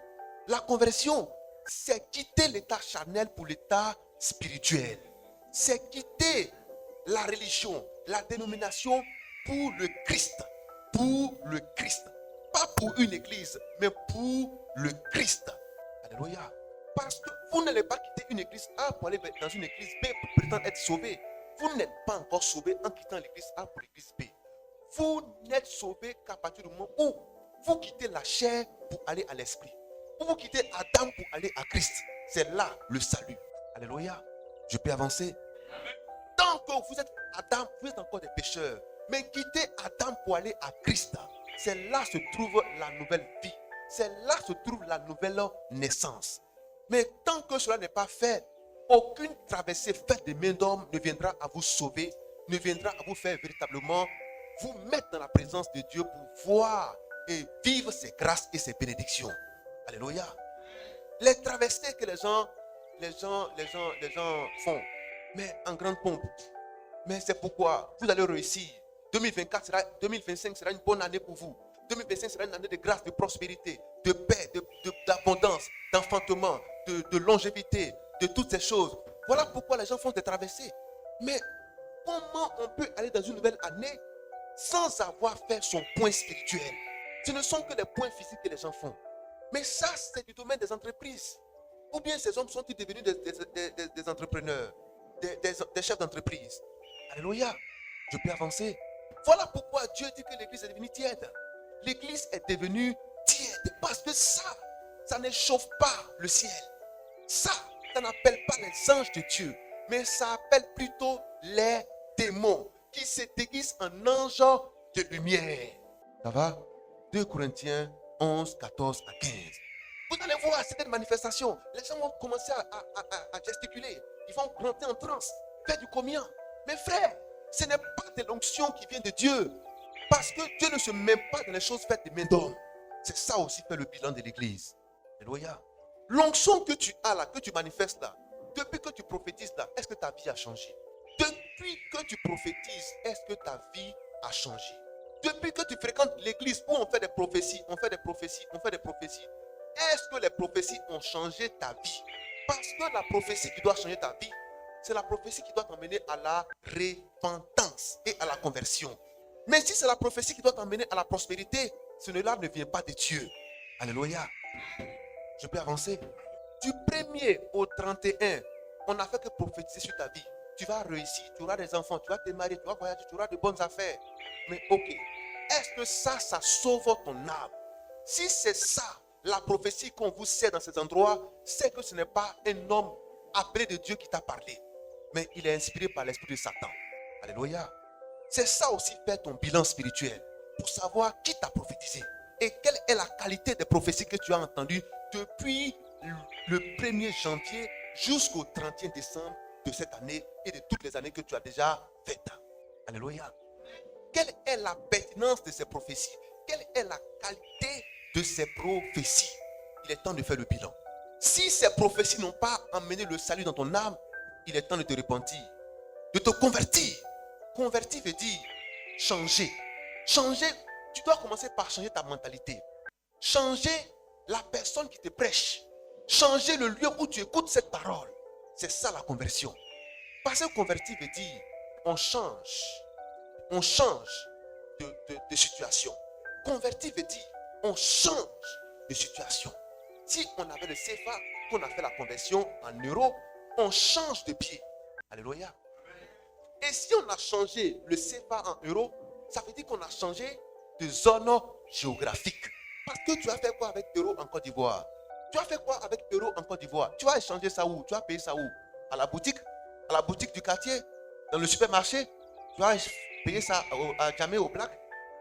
La conversion, c'est quitter l'état charnel pour l'état spirituel. C'est quitter la religion, la dénomination pour le Christ. Pour le Christ. Pas pour une église, mais pour le Christ. Alléluia. Parce que vous n'allez pas quitter une église A pour aller dans une église B pour prétendre être sauvé. Vous n'êtes pas encore sauvé en quittant l'église A pour l'église B. Vous n'êtes sauvé qu'à partir du moment où vous quittez la chair pour aller à l'esprit. Où vous quittez Adam pour aller à Christ. C'est là le salut. Alléluia. Je peux avancer. Tant que vous êtes Adam, vous êtes encore des pécheurs. Mais quittez Adam pour aller à Christ. C'est là se trouve la nouvelle vie. C'est là se trouve la nouvelle naissance. Mais tant que cela n'est pas fait, aucune traversée faite de main d'homme ne viendra à vous sauver, ne viendra à vous faire véritablement vous mettre dans la présence de Dieu pour voir et vivre ses grâces et ses bénédictions. Alléluia. Les traversées que les gens font, mais en grande pompe. Mais c'est pourquoi vous allez réussir. 2025 sera une bonne année pour vous. 2025 sera une année de grâce, de prospérité, de paix, d'abondance, d'enfantement, de longévité, de toutes ces choses. Voilà pourquoi les gens font des traversées. Mais comment on peut aller dans une nouvelle année sans avoir fait son point spirituel? Ce ne sont que les points physiques que les gens font. Mais ça, c'est du domaine des entreprises. Ou bien ces hommes sont-ils devenus des entrepreneurs, des chefs d'entreprise? Alléluia. Je peux avancer. Voilà pourquoi Dieu dit que l'église est devenue tiède. L'église est devenue tiède parce que ça ne chauffe pas le ciel. Ça n'appelle pas les anges de Dieu, mais ça appelle plutôt les démons qui se déguisent en anges de lumière. Ça va? 2 Corinthiens 11, 14 à 15. Vous allez voir cette manifestation. Les gens vont commencer à gesticuler. Ils vont rentrer en transe, faire du communion. Mes frères, ce n'est pas de l'onction qui vient de Dieu. Parce que Dieu ne se met pas dans les choses faites de main d'homme. C'est ça aussi fait le bilan de l'église. Alléluia. L'onction que tu as là, que tu manifestes là, Depuis que tu prophétises là, est-ce que ta vie a changé? Depuis que tu prophétises, est-ce que ta vie a changé? Depuis que tu fréquentes l'église où on fait des prophéties, est-ce que les prophéties ont changé ta vie? Parce que la prophétie qui doit changer ta vie, c'est la prophétie qui doit t'emmener à la repentance et à la conversion. Mais si c'est la prophétie qui doit t'emmener à la prospérité, cela ne vient pas de Dieu. Alléluia. Je peux avancer. Du 1er au 31, on n'a fait que prophétiser sur ta vie. Tu vas réussir, tu auras des enfants, tu vas te marier, tu vas voyager, tu auras de bonnes affaires. Mais ok, est-ce que ça sauve ton âme? Si c'est ça, la prophétie qu'on vous sert dans ces endroits, c'est que ce n'est pas un homme appelé de Dieu qui t'a parlé, mais il est inspiré par l'esprit de Satan. Alléluia. C'est ça aussi faire ton bilan spirituel, pour savoir qui t'a prophétisé et quelle est la qualité des prophéties que tu as entendues depuis le 1er janvier jusqu'au 31 décembre de cette année et de toutes les années que tu as déjà faites. Alléluia. Quelle est la pertinence de ces prophéties? Quelle est la qualité de ces prophéties? Il est temps de faire le bilan. Si ces prophéties n'ont pas emmené le salut dans ton âme, il est temps de te repentir, de te convertir. Convertir veut dire changer. Changer, tu dois commencer par changer ta mentalité. Changer la personne qui te prêche. Changer le lieu où tu écoutes cette parole. C'est ça la conversion. Parce que convertir veut dire on change. On change de situation. Convertir veut dire on change de situation. Si on avait le CFA, qu'on a fait la conversion en euros, on change de pied. Alléluia. Et si on a changé le CFA en euros, ça veut dire qu'on a changé de zone géographique. Parce que tu as fait quoi avec euro en Côte d'Ivoire? Tu as fait quoi avec euro en Côte d'Ivoire? Tu as échangé ça où? Tu as payé ça où? À la boutique? À la boutique du quartier? Dans le supermarché? Tu as payé ça à Jamé au Black?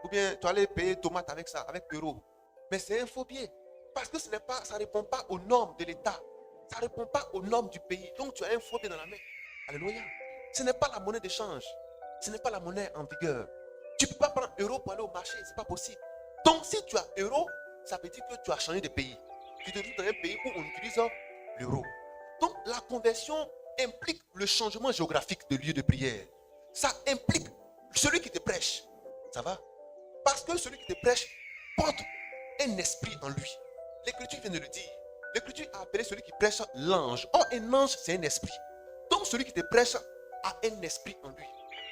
Ou bien tu allais payer tomate avec ça, avec euro? Mais c'est un faux biais. Parce que ça ne répond pas aux normes de l'État. Ça ne répond pas aux normes du pays. Donc tu as un faux biais dans la main. Alléluia. Ce n'est pas la monnaie d'échange. Ce n'est pas la monnaie en vigueur. Tu ne peux pas prendre euro pour aller au marché. Ce n'est pas possible. Donc si tu as euro, ça veut dire que tu as changé de pays. Tu te trouves dans un pays où on utilise l'euro. Donc la conversion implique le changement géographique de lieu de prière. Ça implique celui qui te prêche. Ça va? Parce que celui qui te prêche porte un esprit en lui. L'Écriture vient de le dire. L'Écriture a appelé celui qui prêche l'ange. Or, un ange, c'est un esprit. Donc celui qui te prêche a un esprit en lui.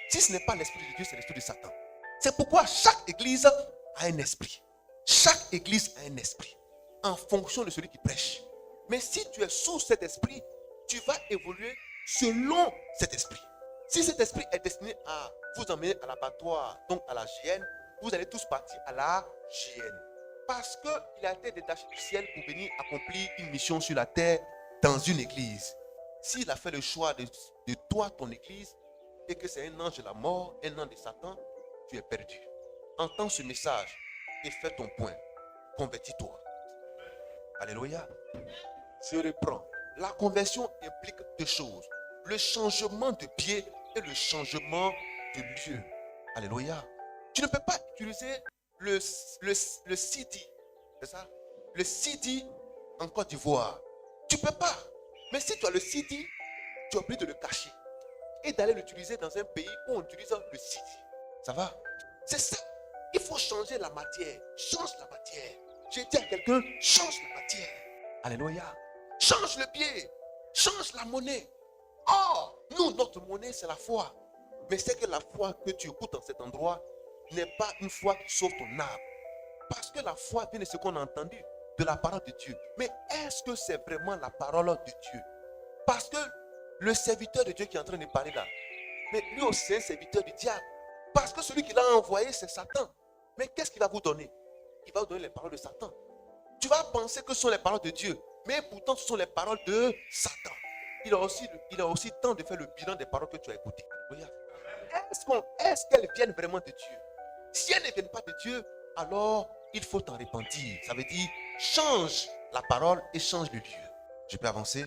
Si ce n'est pas l'esprit de Dieu, c'est l'esprit de Satan. C'est pourquoi chaque église a un esprit. Chaque église a un esprit en fonction de celui qui prêche. Mais si tu es sous cet esprit, tu vas évoluer selon cet esprit. Si cet esprit est destiné à vous emmener à l'abattoir, donc à la GN, vous allez tous partir à la GN. Parce qu'il a été détaché du ciel pour venir accomplir une mission sur la terre dans une église. S'il a fait le choix de toi, ton église, et que c'est un ange de la mort, un ange de Satan, tu es perdu. Entends ce message et fais ton point. Convertis-toi. Alléluia. Je reprends. La conversion implique deux choses. Le changement de pied et le changement de lieu. Alléluia. Tu ne peux pas utiliser le CD. C'est ça? Le CD en Côte d'Ivoire. Tu ne peux pas. Mais si tu as le CD, tu es obligé de le cacher et d'aller l'utiliser dans un pays où on utilise le CD. Ça va? C'est ça. Il faut changer la matière. Change la matière. J'ai dit à quelqu'un, change la matière. Alléluia. Change le pied. Change la monnaie. Or, nous, notre monnaie, c'est la foi. Mais c'est que la foi que tu écoutes dans cet endroit n'est pas une foi qui sauve ton âme. Parce que la foi vient de ce qu'on a entendu, de la parole de Dieu. Mais est-ce que c'est vraiment la parole de Dieu? Parce que le serviteur de Dieu qui est en train de parler là, mais lui aussi c'est un serviteur du diable. Parce que celui qui l'a envoyé, c'est Satan. Mais qu'est-ce qu'il va vous donner? Il va vous donner les paroles de Satan. Tu vas penser que ce sont les paroles de Dieu, mais pourtant ce sont les paroles de Satan. Il a aussi temps de faire le bilan des paroles que tu as écoutées. Est-ce qu'elles viennent vraiment de Dieu? Si elles ne viennent pas de Dieu, alors il faut t'en repentir. Ça veut dire change la parole et change le lieu. Je peux avancer?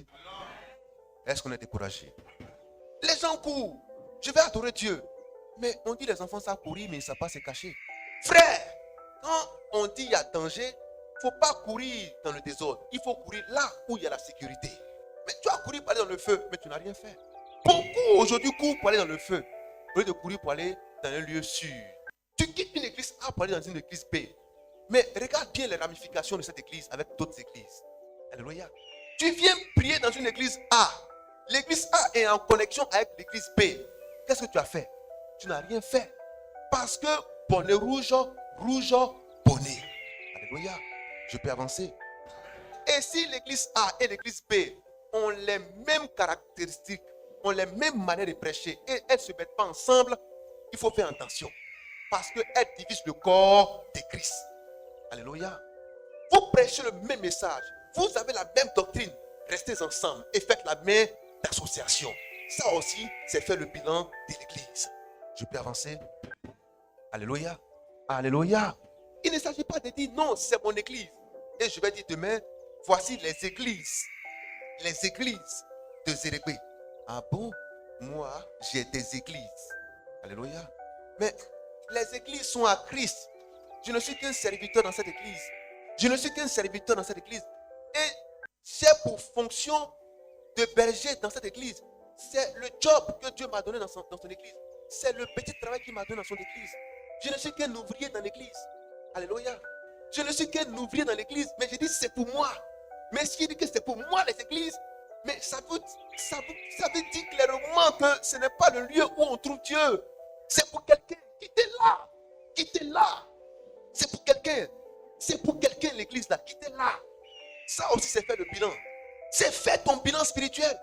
Est-ce qu'on est découragé? Les gens courent. Je vais adorer Dieu. Mais on dit les enfants savent courir, mais ils ne savent pas se cacher. Frère, quand on dit il y a danger, il ne faut pas courir dans le désordre. Il faut courir là où il y a la sécurité. Mais tu as couru pour aller dans le feu, mais tu n'as rien fait. Beaucoup aujourd'hui courent pour aller dans le feu, au lieu de courir pour aller dans un lieu sûr. Tu quittes une église A pour aller dans une église B. Mais regarde bien les ramifications de cette église avec d'autres églises. Alléluia. Tu viens prier dans une église A. L'église A est en connexion avec l'église B. Qu'est-ce que tu as fait? Tu n'as rien fait. Parce que bonnet rouge, rouge, bonnet. Alléluia. Je peux avancer. Et si l'église A et l'église B ont les mêmes caractéristiques, ont les mêmes manières de prêcher et elles ne se mettent pas ensemble, il faut faire attention. Parce qu'elles divisent le corps de Christ. Alléluia. Vous prêchez le même message. Vous avez la même doctrine. Restez ensemble et faites la même association. Ça aussi, c'est faire le bilan de l'église. Je peux avancer? Alléluia. Alléluia. Il ne s'agit pas de dire non, c'est mon église. Et je vais dire demain, voici les églises de Zérégbé. Ah bon? Moi, j'ai des églises. Alléluia. Mais les églises sont à Christ. Je ne suis qu'un serviteur dans cette église. Je ne suis qu'un serviteur dans cette église. Et j'ai pour fonction de berger dans cette église. C'est le job que Dieu m'a donné dans son église. C'est le petit travail qu'il m'a donné dans son église. Je ne suis qu'un ouvrier dans l'église. Alléluia. Je ne suis qu'un ouvrier dans l'église, mais je dis c'est pour moi. Mais s'il dit que c'est pour moi les églises, mais ça veut dire clairement que ce n'est pas le lieu où on trouve Dieu. C'est pour quelqu'un qui était là. Qui était là. C'est pour quelqu'un. C'est pour quelqu'un l'église là. Qui était là. Ça aussi c'est faire le bilan. C'est faire ton bilan spirituel.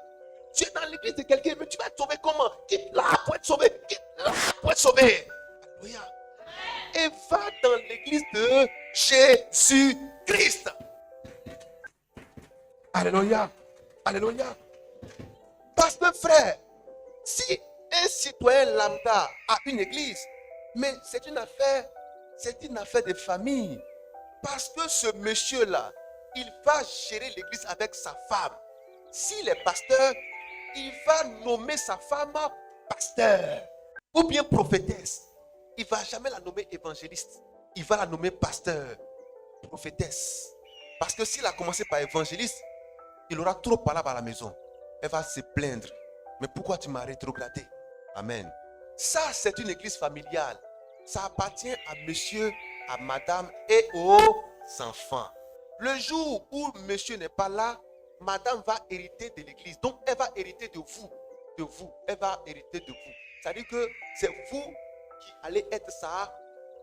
Tu es dans l'église de quelqu'un, mais tu vas être sauvé comment? Quitte là pour être sauvé. Quitte là pour être sauvé. Alléluia. Et va dans l'église de Jésus-Christ. Alléluia. Alléluia. Parce que frère, si un citoyen lambda a une église, mais c'est une affaire de famille. Parce que ce monsieur-là, il va gérer l'église avec sa femme. S'il est pasteur, il va nommer sa femme pasteur ou bien prophétesse. Il ne va jamais la nommer évangéliste. Il va la nommer pasteur, prophétesse. Parce que s'il a commencé par évangéliste, il aura trop parlé à la maison. Elle va se plaindre. Mais pourquoi tu m'as rétrogradé? Amen. Ça, c'est une église familiale. Ça appartient à monsieur, à madame et aux enfants. Le jour où monsieur n'est pas là, madame va hériter de l'église. Donc, elle va hériter de vous. De vous. Elle va hériter de vous. C'est-à-dire que c'est vous qui allez être sa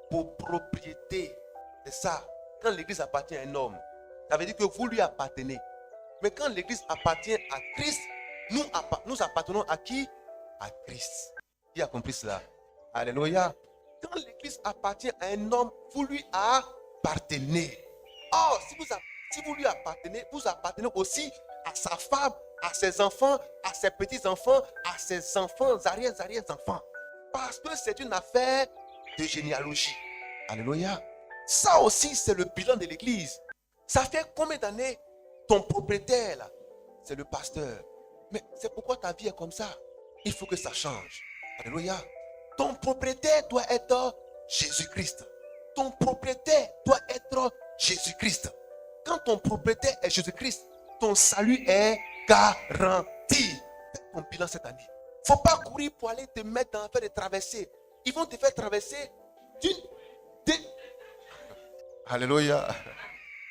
propriété. C'est ça. Quand l'église appartient à un homme, ça veut dire que vous lui appartenez. Mais quand l'église appartient à Christ, nous appartenons à qui? À Christ. Qui a compris cela? Alléluia. Quand l'église appartient à un homme, vous lui appartenez. Or, si vous lui appartenez, vous appartenez aussi à sa femme, à ses enfants, à ses petits-enfants, à ses enfants, arrière-enfants. Parce que c'est une affaire de généalogie. Alléluia. Ça aussi, c'est le bilan de l'église. Ça fait combien d'années ton propriétaire, là, c'est le pasteur. Mais c'est pourquoi ta vie est comme ça. Il faut que ça change. Alléluia. Ton propriétaire doit être Jésus-Christ. Ton propriétaire doit être Jésus-Christ. Quand ton propriétaire est Jésus-Christ, ton salut est garanti. Fais ton bilan cette année. Il ne faut pas courir pour aller te mettre dans faire des traversées. Ils vont te faire traverser Alléluia.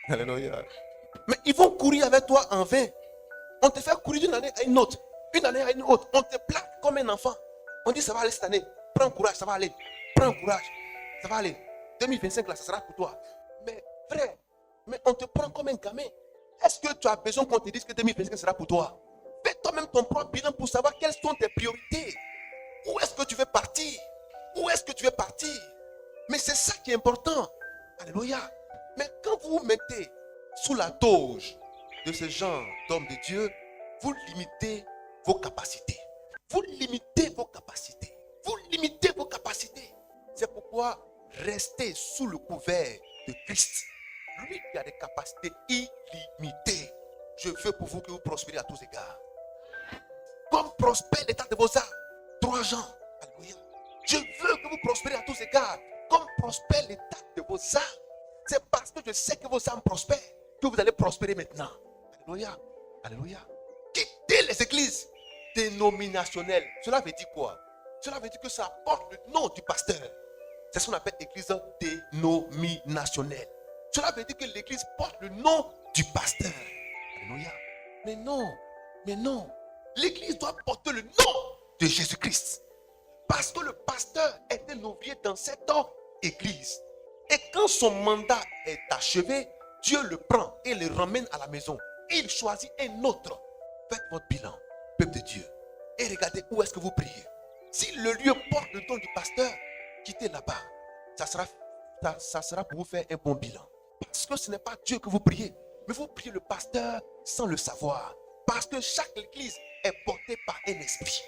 Alléluia. Mais ils vont courir avec toi en vain. On te fait courir d'une année à une autre. Une année à une autre. On te plaque comme un enfant. On dit ça va aller cette année. Prends courage, ça va aller. Prends courage, ça va aller. 2025 là, ça sera pour toi. Mais frère, mais on te prend comme un gamin. Est-ce que tu as besoin qu'on te dise que 2025 sera pour toi? Fais toi-même ton propre bilan pour savoir quelles sont tes priorités. Où est-ce que tu veux partir? Où est-ce que tu veux partir? Mais c'est ça qui est important. Alléluia. Mais quand vous vous mettez sous la toge de ce genre d'homme de Dieu, vous limitez vos capacités. Vous limitez vos capacités. Vous limitez vos capacités. C'est pourquoi restez sous le couvert de Christ. Lui qui a des capacités illimitées. Je veux pour vous que vous prospériez à tous égards. Comme prospère l'état de vos âmes. 3 gens. Alléluia. Je veux que vous prospériez à tous égards. Comme prospère l'état de vos âmes. C'est parce que je sais que vos âmes prospèrent que vous allez prospérer maintenant. Alléluia. Alléluia. Qui Dès les églises dénominationnelles, cela veut dire quoi? Cela veut dire que ça porte le nom du pasteur. C'est ce qu'on appelle l'église dénominationnelle. Cela veut dire que l'église porte le nom du pasteur. Alléluia. Mais non, mais non. L'église doit porter le nom de Jésus-Christ. Parce que le pasteur était novié dans cette église. Et quand son mandat est achevé, Dieu le prend et le ramène à la maison. Et il choisit un autre. Faites votre bilan, peuple de Dieu. Et regardez où est-ce que vous priez. Si le lieu porte le nom du pasteur, quittez là-bas. Ça sera pour vous faire un bon bilan. Parce que ce n'est pas Dieu que vous priez, mais vous priez le pasteur sans le savoir. Parce que chaque église est portée par un esprit.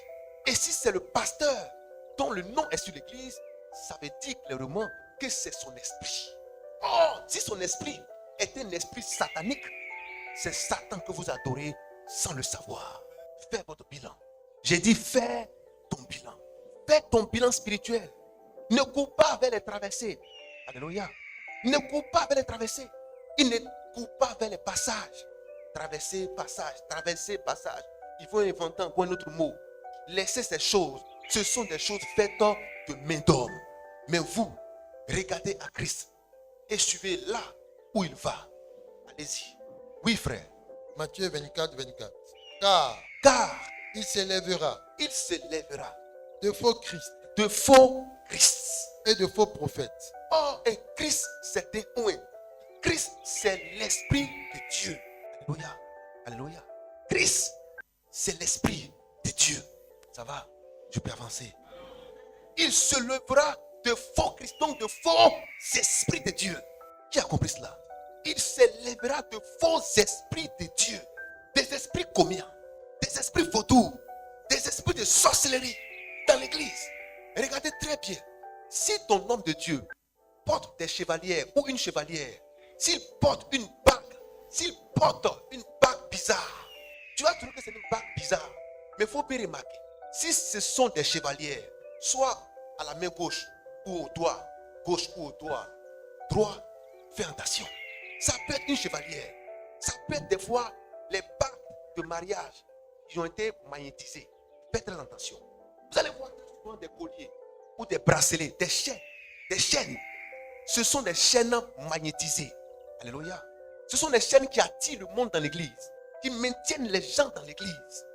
Et si c'est le pasteur dont le nom est sur l'église, ça veut dire clairement que c'est son esprit. Or, si son esprit est un esprit satanique, c'est Satan que vous adorez sans le savoir. Fais votre bilan. J'ai dit fais ton bilan. Fais ton bilan spirituel. Ne cours pas vers les traversées. Alléluia. Ne cours pas vers les traversées. Il ne court pas vers les passages. Traverser, passage, traverser, passage. Il faut inventer encore un autre mot. Laissez ces choses. Ce sont des choses faites de main d'homme. Mais vous, regardez à Christ et suivez là où il va. Allez-y. Oui, frère. Matthieu 24, 24. Car Il s'élèvera il s'élèvera de faux Christ de faux Christ. et de faux prophètes. Or, et Christ, c'est un oint. Christ, c'est l'Esprit de Dieu. Alléluia. Alléluia. Christ, c'est l'Esprit de Dieu. Ça va? Je peux avancer. Il se lèvera de faux Christ, donc de faux esprits de Dieu. Qui a compris cela? Il s'élèvera de faux esprits de Dieu. Des esprits combien? Des esprits vaudous. Des esprits de sorcellerie dans l'église. Regardez très bien. Si ton homme de Dieu porte des chevalières ou une chevalière, s'il porte une bague bizarre, tu vas trouver que c'est une bague bizarre. Mais il faut bien remarquer, si ce sont des chevalières, soit à la main gauche ou au doigt gauche ou au doigt droit, fais attention. Ça peut être une chevalière. Ça peut être des fois les bagues de mariage qui ont été magnétisées. Faites très attention. Vous allez voir souvent des colliers ou des bracelets, des chaînes. Des chaînes. Ce sont des chaînes magnétisées. Alléluia. Ce sont des chaînes qui attirent le monde dans l'église, qui maintiennent les gens dans l'église.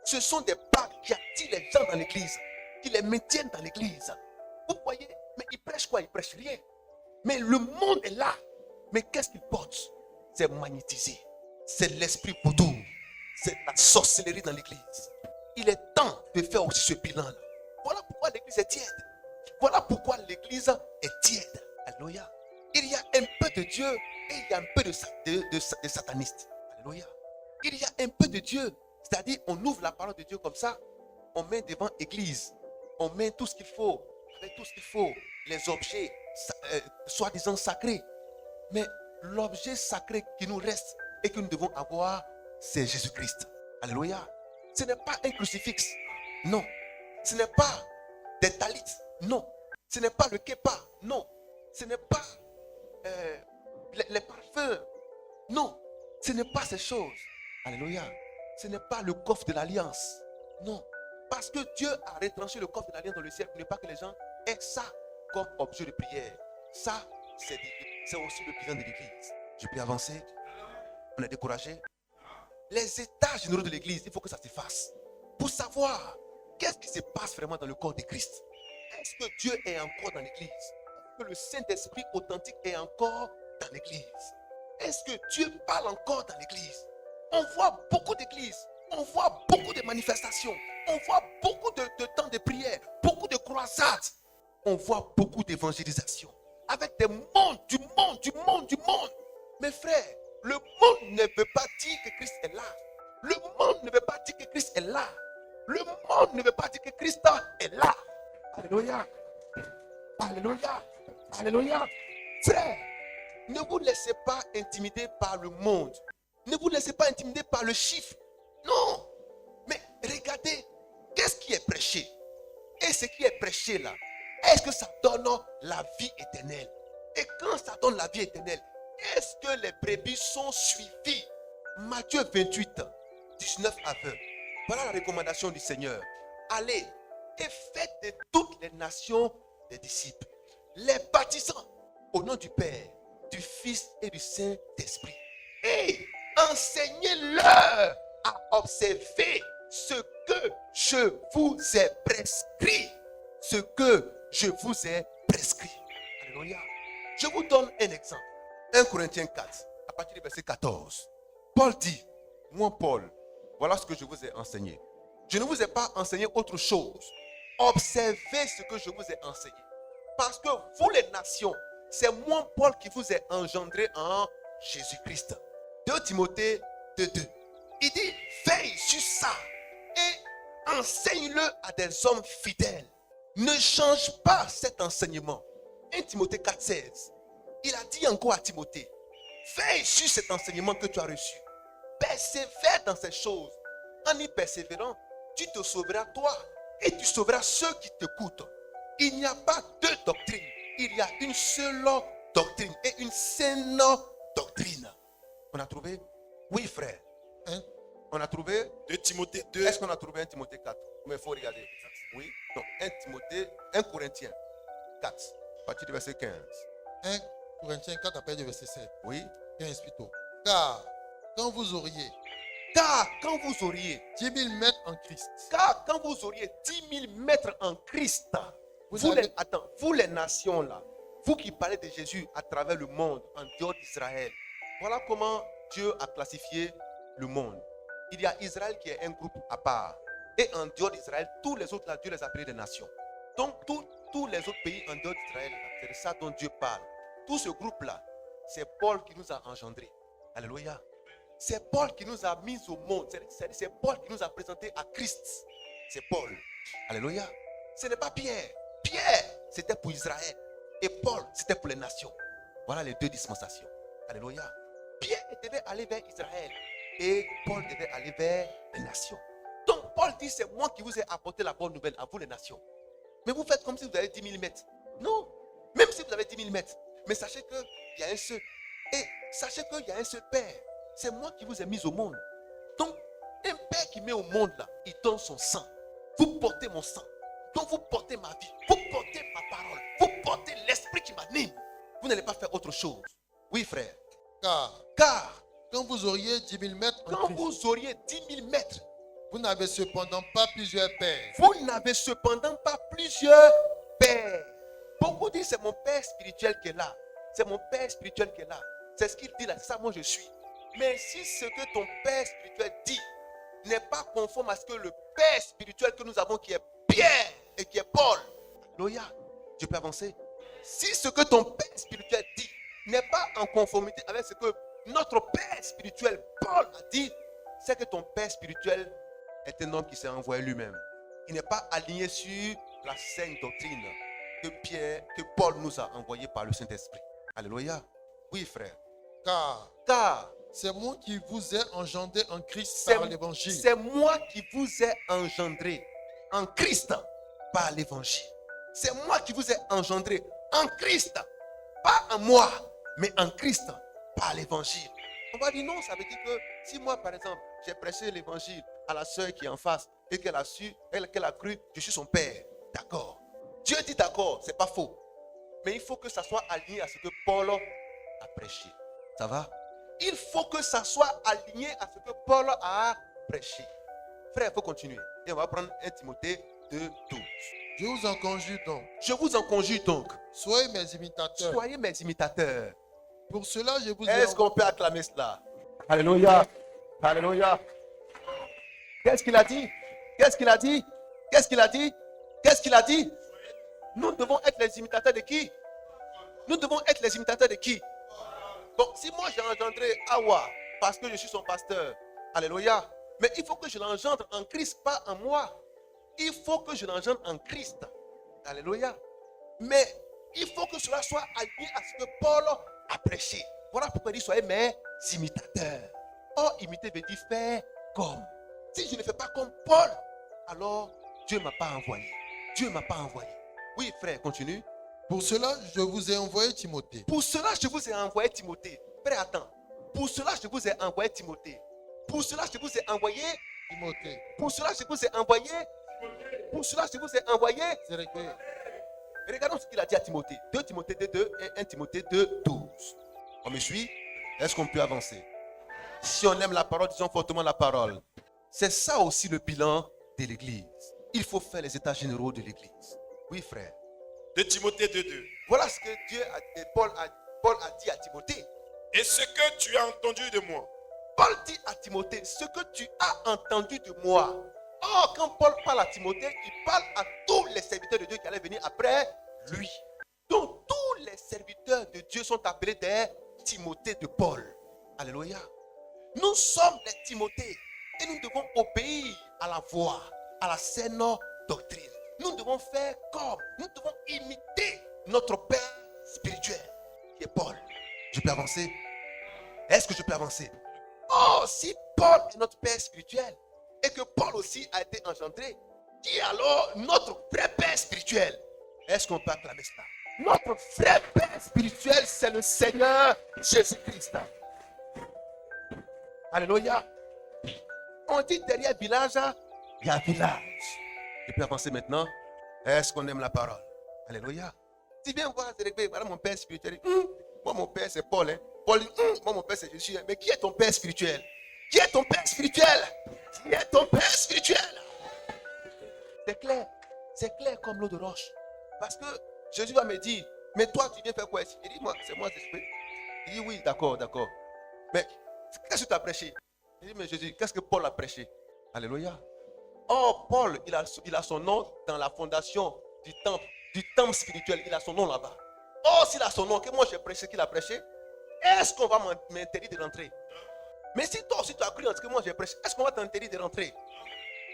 Ce sont des bagues qui attirent les gens dans l'église, qui les maintiennent dans l'église. Vous voyez, mais ils prêchent quoi? Ils prêchent rien. Mais le monde est là. Mais qu'est-ce qu'ils portent? C'est magnétisé. C'est l'esprit vaudou. C'est la sorcellerie dans l'église. Il est temps de faire aussi ce bilan-là. Voilà pourquoi l'église est tiède. Voilà pourquoi l'église est tiède. Alléluia. Il y a un peu de Dieu et il y a un peu de satanistes. Alléluia. Il y a un peu de Dieu. C'est-à-dire, on ouvre la parole de Dieu comme ça. On met devant l'église. On met tout ce qu'il faut. Avec tout ce qu'il faut. Les objets, soi-disant sacrés. Mais l'objet sacré qui nous reste et que nous devons avoir, c'est Jésus-Christ. Alléluia. Ce n'est pas un crucifix. Non. Ce n'est pas des talits. Non. Ce n'est pas le képa. Non. Ce n'est pas les parfums. Non. Ce n'est pas ces choses. Alléluia. Ce n'est pas le coffre de l'alliance. Non. Parce que Dieu a retranché le coffre de l'alliance dans le ciel pour ne pas que les gens aient ça comme objet de prière. Ça, c'est aussi le bilan de l'église. Je peux avancer. On est découragé. Les états généraux de l'église, il faut que ça se fasse. Pour savoir qu'est-ce qui se passe vraiment dans le corps de Christ. Est-ce que Dieu est encore dans l'église? Est-ce que le Saint-Esprit authentique est encore dans l'église? Est-ce que Dieu parle encore dans l'église? On voit beaucoup d'églises. On voit beaucoup de manifestations. On voit beaucoup de temps de prière. Beaucoup de croisades. On voit beaucoup d'évangélisation. Avec des mondes, du monde. Mes frères, le monde ne veut pas dire que Christ est là. Le monde ne veut pas dire que Christ est là. Le monde ne veut pas dire que Christ est là. Alléluia. Alléluia. Alléluia. Frère, ne vous laissez pas intimider par le monde. Ne vous laissez pas intimider par le chiffre. Non. Mais regardez, qu'est-ce qui est prêché? Et ce qui est prêché là, est-ce que ça donne la vie éternelle? Et quand ça donne la vie éternelle, est-ce que les brebis sont suivies? Matthieu 28, 19 à 20. Voilà la recommandation du Seigneur. Allez et faites de toutes les nations des disciples, les baptisant au nom du Père, du Fils et du Saint-Esprit. Et enseignez-leur à observer ce que je vous ai prescrit. Ce que je vous ai prescrit. Alléluia. Je vous donne un exemple. 1 Corinthiens 4, à partir du verset 14. Paul dit, moi Paul, voilà ce que je vous ai enseigné. Je ne vous ai pas enseigné autre chose. Observez ce que je vous ai enseigné. Parce que vous les nations, c'est moi Paul qui vous ai engendré en Jésus-Christ. 2 Timothée 2:2. Il dit, veille sur ça et enseigne-le à des hommes fidèles. Ne change pas cet enseignement. 1 Timothée 4:16. Il a dit encore à Timothée, veille sur cet enseignement que tu as reçu. Persévère dans ces choses. En y persévérant, tu te sauveras toi et tu sauveras ceux qui t'écoutent. Il n'y a pas deux doctrines. Il y a une seule doctrine et une saine doctrine. On a trouvé? Oui, frère. Hein? On a trouvé? 2 Timothée 2. Est-ce qu'on a trouvé 1 Timothée 4? Mais il faut regarder. Oui? Non, 1 Corinthiens 4, à partir du verset 15. 1 Corinthiens 4, à partir du verset 7. Oui? 15 plutôt. Car quand vous auriez Car quand vous auriez 10 000 mètres en Christ, Car quand vous auriez 10 000 mètres en Christ, vous les nations là, vous qui parlez de Jésus à travers le monde, en dehors d'Israël, voilà comment Dieu a classifié le monde. Il y a Israël qui est un groupe à part. Et en dehors d'Israël, tous les autres là, Dieu les a appelés des nations. Donc tous les autres pays en dehors d'Israël, c'est de ça dont Dieu parle. Tout ce groupe là, c'est Paul qui nous a engendrés. Alléluia. C'est Paul qui nous a mis au monde. C'est Paul qui nous a présenté à Christ. C'est Paul. Alléluia. Ce n'est pas Pierre. Pierre, c'était pour Israël. Et Paul, c'était pour les nations. Voilà les deux dispensations. Alléluia. Pierre devait aller vers Israël. Et Paul devait aller vers les nations. Donc Paul dit, c'est moi qui vous ai apporté la bonne nouvelle à vous les nations. Mais vous faites comme si vous avez 10 000 mètres. Non. Même si vous avez 10 000 mètres. Mais sachez qu'il y a un seul. Et sachez qu'il y a un seul Père. C'est moi qui vous ai mis au monde. Donc, un Père qui met au monde là, il donne son sang. Vous portez mon sang. Donc, vous portez ma vie. Vous portez ma parole. Vous portez l'esprit qui m'anime. Vous n'allez pas faire autre chose. Oui, frère. Car quand vous auriez 10 000 mètres en quand Christ, vous auriez 10 000 mètres, vous n'avez cependant pas plusieurs pères. vous n'avez cependant pas plusieurs pères. Beaucoup disent, c'est mon Père spirituel qui est là. C'est mon Père spirituel qui est là. C'est ce qu'il dit là. C'est ça, moi je suis. Mais si ce que ton Père spirituel dit n'est pas conforme à ce que le Père spirituel que nous avons, qui est Pierre et qui est Paul, alléluia, je peux avancer. Si ce que ton Père spirituel dit n'est pas en conformité avec ce que notre Père spirituel Paul a dit, c'est que ton Père spirituel est un homme qui s'est envoyé lui-même. Il n'est pas aligné sur la saine doctrine que Paul nous a envoyée par le Saint-Esprit. Alléluia. Oui, frère. Car c'est moi qui vous ai engendré en Christ c'est par l'évangile. c'est moi qui vous ai engendré en Christ par l'évangile. C'est moi qui vous ai engendré en Christ, pas en moi, mais en Christ par l'évangile. On va dire non, ça veut dire que si moi, par exemple, j'ai prêché l'évangile à la sœur qui est en face et qu'elle a su, qu'elle a cru, je suis son père. D'accord. Dieu dit d'accord, c'est pas faux. Mais il faut que ça soit aligné à ce que Paul a prêché. Ça va? Il faut que ça soit aligné à ce que Paul a prêché. Frère, il faut continuer. Et on va prendre 1 Timothée 2:12. Je vous en conjure donc, Je vous en conjure donc, soyez mes imitateurs. soyez mes imitateurs. Pour cela, je vous ai Est-ce qu'on peut acclamer cela? Alléluia. Alléluia. Qu'est-ce qu'il a dit? Qu'est-ce qu'il a dit? Qu'est-ce qu'il a dit? Qu'est-ce qu'il a dit? Nous devons être les imitateurs de qui? Nous devons être les imitateurs de qui? Donc, si moi j'ai engendré Awa parce que je suis son pasteur, alléluia, mais il faut que je l'engendre en Christ, pas en moi. Il faut que je l'engendre en Christ, alléluia. Mais il faut que cela soit aligné à ce que Paul a prêché. Voilà pourquoi il dit soyez mes imitateurs. Or, imiter veut dire faire comme. Si je ne fais pas comme Paul, alors Dieu ne m'a pas envoyé. Dieu ne m'a pas envoyé. Oui, frère, continue. Pour cela, je vous ai envoyé Timothée. Pour cela, je vous ai envoyé Timothée. Frère, attends. Pour cela, je vous ai envoyé Timothée. Pour cela, je vous ai envoyé. Timothée, Pour cela, je vous ai envoyé. Pour cela, je vous ai envoyé. Zérégué, Regardons ce qu'il a dit à Timothée. 2 Timothée 2 et 1 Timothée 2, 12. On me suit? Est-ce qu'on peut avancer? Si on aime la parole, disons fortement la parole. C'est ça aussi le bilan de l'Église. Il faut faire les états généraux de l'Église. Oui, frère. 2 Timothée 2:2. Voilà ce que Paul a dit à Timothée. Et ce que tu as entendu de moi, Paul dit à Timothée, ce que tu as entendu de moi. Or, quand Paul parle à Timothée, il parle à tous les serviteurs de Dieu qui allaient venir après lui. Donc, tous les serviteurs de Dieu sont appelés des Timothées de Paul. Alléluia. Nous sommes les Timothées et nous devons obéir à la voix, à la saine doctrine. Nous devons faire comme, nous devons imiter notre Père spirituel qui est Paul. Je peux avancer? Est-ce que je peux avancer? Oh, si Paul est notre Père spirituel et que Paul aussi a été engendré, qui est alors notre vrai Père spirituel? Est-ce qu'on peut acclamer cela? Notre vrai Père spirituel, c'est le Seigneur Jésus-Christ. Alléluia. On dit derrière village, il y a village. Je peux avancer maintenant? Est-ce qu'on aime la parole? Alléluia. Tu viens voir, voilà mon Père spirituel. Moi, mon Père, c'est Paul. Hein. Paul dit, moi, mon Père, c'est Jésus. Mais qui est ton Père spirituel? Qui est ton Père spirituel? Qui est ton Père spirituel? C'est clair comme l'eau de roche. Parce que Jésus va me dire, mais toi, tu viens faire quoi ici? Il dit, moi, c'est moi, Jésus. Il dit, oui, d'accord. Mais qu'est-ce que tu as prêché? Il dit, mais Jésus, qu'est-ce que Paul a prêché? Alléluia. Oh, Paul, il a son nom dans la fondation du temple spirituel. Il a son nom là-bas. Oh, s'il a son nom, que moi j'ai prêché, qu'il a prêché, est-ce qu'on va m'interdire de rentrer? Mais si toi aussi tu as cru en ce que moi j'ai prêché, est-ce qu'on va t'interdire de rentrer?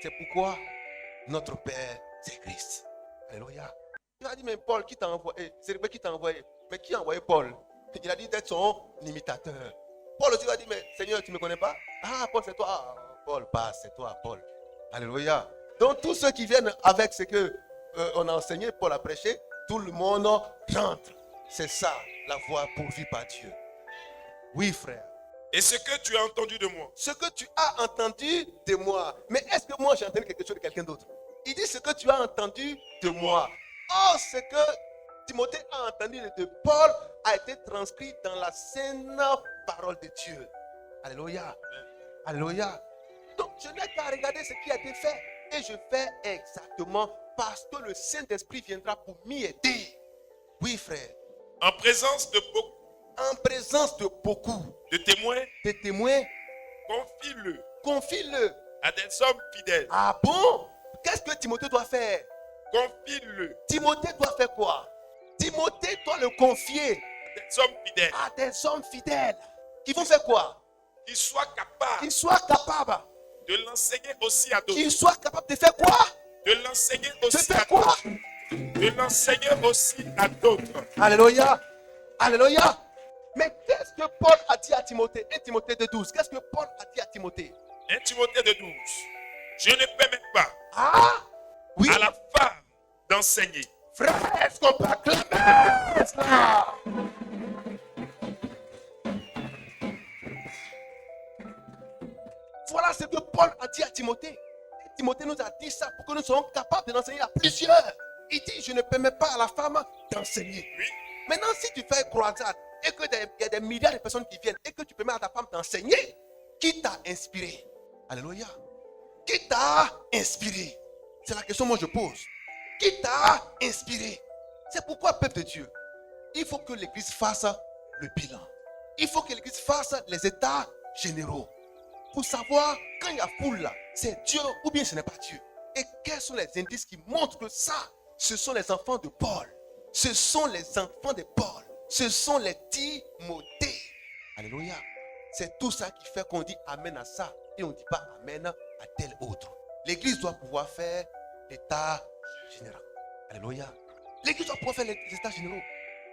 C'est pourquoi notre Père, c'est Christ. Alléluia. Il a dit, mais Paul, qui t'a envoyé? C'est le Père qui t'a envoyé. Mais qui a envoyé Paul? Il a dit d'être son imitateur. Paul aussi a dit, mais Seigneur, tu ne me connais pas? Ah, Paul, c'est toi. Ah, Paul, passe, c'est toi, Paul. Alléluia. Donc, tous ceux qui viennent avec ce que on a enseigné, Paul a prêché, tout le monde rentre. C'est ça, la voie pourvue par Dieu. Oui, frère. et ce que tu as entendu de moi, Ce que tu as entendu de moi. Mais est-ce que moi j'ai entendu quelque chose de quelqu'un d'autre? Il dit ce que tu as entendu de moi. Or, ce que Timothée a entendu de Paul a été transcrit dans la saine parole de Dieu. Alléluia. Alléluia. Donc, je n'ai qu'à regarder ce qui a été fait. Et je fais exactement parce que le Saint-Esprit viendra pour m'y aider. Oui, frère. en présence de beaucoup En présence de beaucoup de témoins, de témoins, confie-le confie-le. à des hommes fidèles. Ah bon? Qu'est-ce que Timothée doit faire? Confie-le Timothée doit faire quoi? Timothée doit le confier à des hommes fidèles à des hommes fidèles qui vont faire quoi? qui soient capables Qu'ils soient capables. de l'enseigner aussi à d'autres. Qu'ils soient capables de faire quoi? De l'enseigner De aussi à faire quoi? d'autres. De l'enseigner aussi à d'autres. Alléluia. Alléluia. Mais qu'est-ce que Paul a dit à Timothée? 1 Timothée 2,12. Qu'est-ce que Paul a dit à Timothée? 1 Timothée 2:12. Je ne permets pas Ah oui, à la femme d'enseigner. frère, est-ce qu'on peut acclamer ça? Voilà ce que Paul a dit à Timothée. Et Timothée nous a dit ça pour que nous soyons capables de l'enseigner à plusieurs. Il dit, je ne permets pas à la femme d'enseigner. Oui. Maintenant, si tu fais croisade et qu'il y a des milliards de personnes qui viennent et que tu permets à ta femme d'enseigner, qui t'a inspiré? Alléluia. Qui t'a inspiré? C'est la question que moi je pose. Qui t'a inspiré? C'est pourquoi, peuple de Dieu, il faut que l'Église fasse le bilan. Il faut que l'Église fasse les états généraux. Pour savoir quand il y a foule là, c'est Dieu ou bien ce n'est pas Dieu. Et quels sont les indices qui montrent que ça, ce sont les enfants de Paul. Ce sont les enfants de Paul. Ce sont les Timothées. Alléluia. C'est tout ça qui fait qu'on dit Amen à ça et on ne dit pas Amen à tel autre. L'Église doit pouvoir faire l'état général. Alléluia. L'Église doit pouvoir faire les états généraux.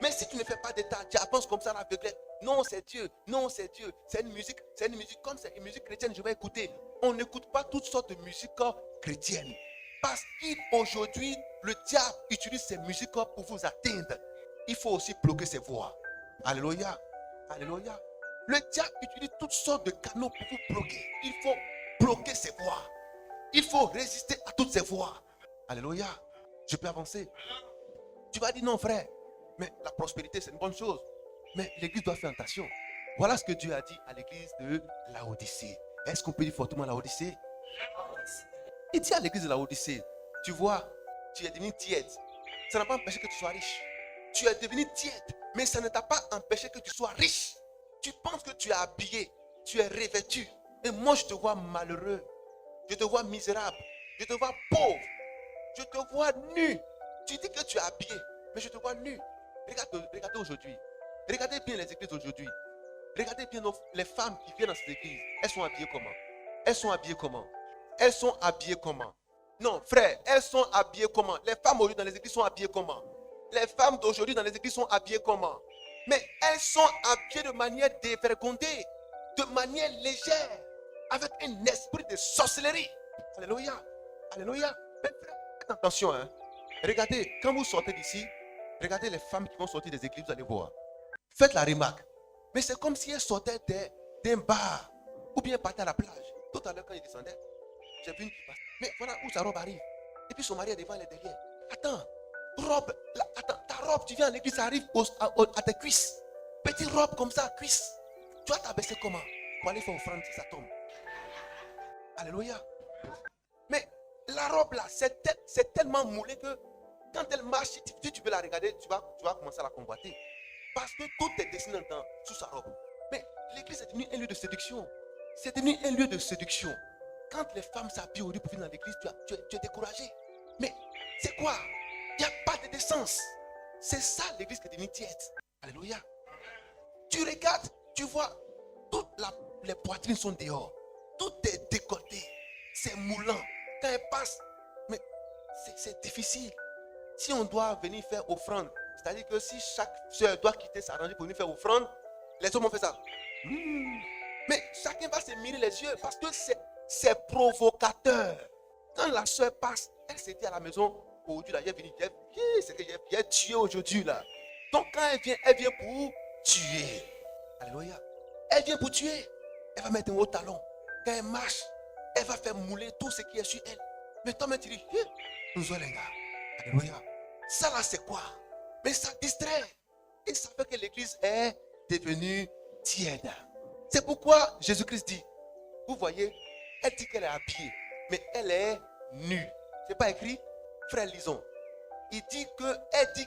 Mais si tu ne fais pas d'état, tu avances comme ça à l'aveuglette. Non, c'est Dieu. Non, c'est Dieu. C'est une musique. Comme c'est une musique chrétienne, je vais écouter. On n'écoute pas toutes sortes de musique chrétienne. Parce qu'aujourd'hui, le diable utilise ces musiques pour vous atteindre. Il faut aussi bloquer ses voix. Alléluia. Alléluia. Le diable utilise toutes sortes de canaux pour vous bloquer. Il faut bloquer ses voies. Il faut résister à toutes ces voies. Alléluia. Je peux avancer. Tu vas dire non, frère. Mais la prospérité, c'est une bonne chose. Mais l'église doit faire attention. Voilà ce que Dieu a dit à l'église de Laodicée. Est-ce qu'on peut dire fortement Laodicée? Il dit à l'église de Laodicée, tu vois, tu es devenu tiède. Ça n'a pas empêché que tu sois riche. Tu es devenu tiède, mais ça ne t'a pas empêché que tu sois riche. Tu penses que tu es habillé, tu es revêtu. Et moi, je te vois malheureux. Je te vois misérable. Je te vois pauvre. Je te vois nu. Tu dis que tu es habillé, mais je te vois nu. Regardez aujourd'hui. Regardez bien les églises aujourd'hui. Regardez bien les femmes qui viennent dans ces églises. Elles sont habillées comment? Elles sont habillées comment? Elles sont habillées comment? Non, frère, elles sont habillées comment? Les femmes aujourd'hui dans les églises sont habillées comment? Les femmes d'aujourd'hui dans les églises sont habillées comment? Mais elles sont habillées de manière dévergondée, de manière légère, avec un esprit de sorcellerie. Alléluia. Alléluia. Mais frère, faites attention, hein. Regardez, quand vous sortez d'ici, regardez les femmes qui vont sortir des églises, vous allez voir. Faites la remarque. Mais c'est comme si elles sortaient d'un bar ou bien partaient à la plage. Tout à l'heure, quand ils descendaient, j'ai vu une qui passe. Mais voilà où sa robe arrive. Et puis son mari est devant, elle est derrière. Attends, ta robe, tu viens à l'église, ça arrive à tes cuisses. Petite robe comme ça, cuisses. Tu vas t'abaisser comment? Pour aller faire offrande si ça tombe. Alléluia. Mais la robe là, c'est tellement moulé que quand elle marche, si tu veux la regarder, tu vas commencer à la convoiter. Parce que tout est dessiné sous sa robe. Mais l'église est devenue un lieu de séduction. C'est devenu un lieu de séduction. Quand les femmes s'habillent aujourd'hui pour venir dans l'église, tu es découragé. Mais c'est quoi? Il n'y a pas de décence. C'est ça l'église qui est devenue tiède. Alléluia. Tu regardes, tu vois, toutes les poitrines sont dehors. Tout est décolleté. C'est moulant. Quand elle passe, mais c'est difficile. Si on doit venir faire offrande, c'est-à-dire que si chaque soeur doit quitter sa rangée pour venir faire offrande, les hommes ont fait ça. Mais chacun va se mirer les yeux parce que c'est provocateur. Quand la soeur passe, elle s'est dit à la maison, aujourd'hui là, c'est que j'ai tué aujourd'hui là. Donc quand elle vient pour tuer. Alléluia. Elle vient pour tuer. Elle va mettre un haut talon. Quand elle marche, elle va faire mouler tout ce qui est sur elle. Mais toi-même tu dis, nous allons les gars. Alléluia. Ça là c'est quoi? Mais ça distrait. Et ça fait que l'église est devenue tiède. C'est pourquoi Jésus-Christ dit, vous voyez, elle dit qu'elle est habillée, mais elle est nue. C'est pas écrit? Frère, lisons. Il dit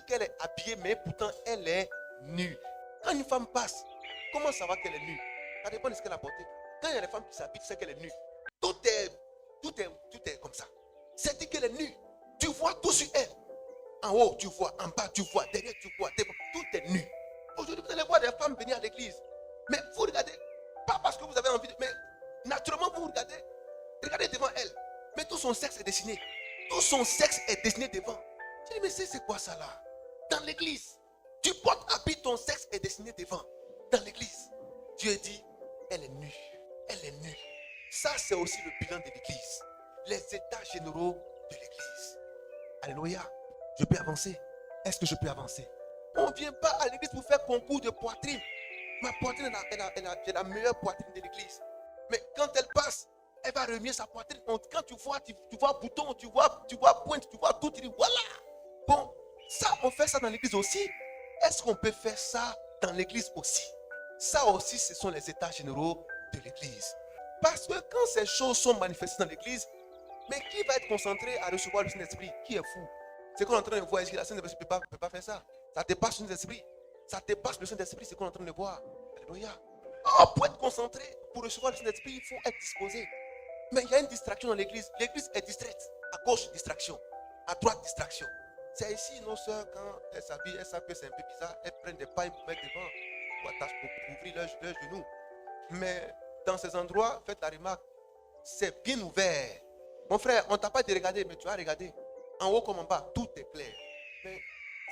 qu'elle est habillée, mais pourtant elle est nue. Quand une femme passe, comment ça va qu'elle est nue? Ça dépend de ce qu'elle a porté. Quand il y a des femmes qui s'habillent, tu sais qu'elle est nue. Tout est comme ça. C'est dit qu'elle est nue. Tu vois tout sur elle. En haut, tu vois. En bas, tu vois. Derrière, tu vois. Tout est nu. Aujourd'hui, vous allez voir des femmes venir à l'église. Mais vous regardez, pas parce que vous avez envie de... Mais naturellement, vous regardez devant elle. Mais tout son sexe est dessiné. Tout son sexe est dessiné devant. Tu dis, mais c'est quoi ça là? Dans l'église, tu portes habit, ton sexe est dessiné devant. Dans l'église, Dieu dit, elle est nue. Elle est nue. Ça, c'est aussi le bilan de l'église. Les états généraux de l'église. Alléluia. Je peux avancer. Est-ce que je peux avancer? On ne vient pas à l'église pour faire concours de poitrine. Ma poitrine, j'ai la meilleure poitrine de l'église. Mais quand elle passe, elle va remuer sa poitrine. Quand tu vois bouton, tu vois pointe, tu vois tout, tu dis voilà. Bon, ça, on fait ça dans l'église aussi. Est-ce qu'on peut faire ça dans l'église aussi? Ça aussi, ce sont les états généraux de l'église. Parce que quand ces choses sont manifestées dans l'église, mais qui va être concentré à recevoir le Saint-Esprit? Qui est fou? C'est qu'on est en train de voir ici, la Saint-Esprit ne peut pas faire ça. Ça dépasse le Saint-Esprit. Ça dépasse le Saint-Esprit, c'est qu'on est en train de voir. Alléluia. Oh, pour être concentré, pour recevoir le Saint-Esprit, il faut être disposé. Mais il y a une distraction dans l'église. L'église est distraite. À gauche, distraction. À droite, distraction. C'est ici, nos soeurs, quand elles s'habillent, elles savent que c'est un peu bizarre. Elles prennent des pailles pour mettre devant. Pour ouvrir leurs genoux. Mais dans ces endroits, faites la remarque, c'est bien ouvert. Mon frère, on ne t'a pas dit regarder, mais tu as regardé. En haut comme en bas, tout est clair. Mais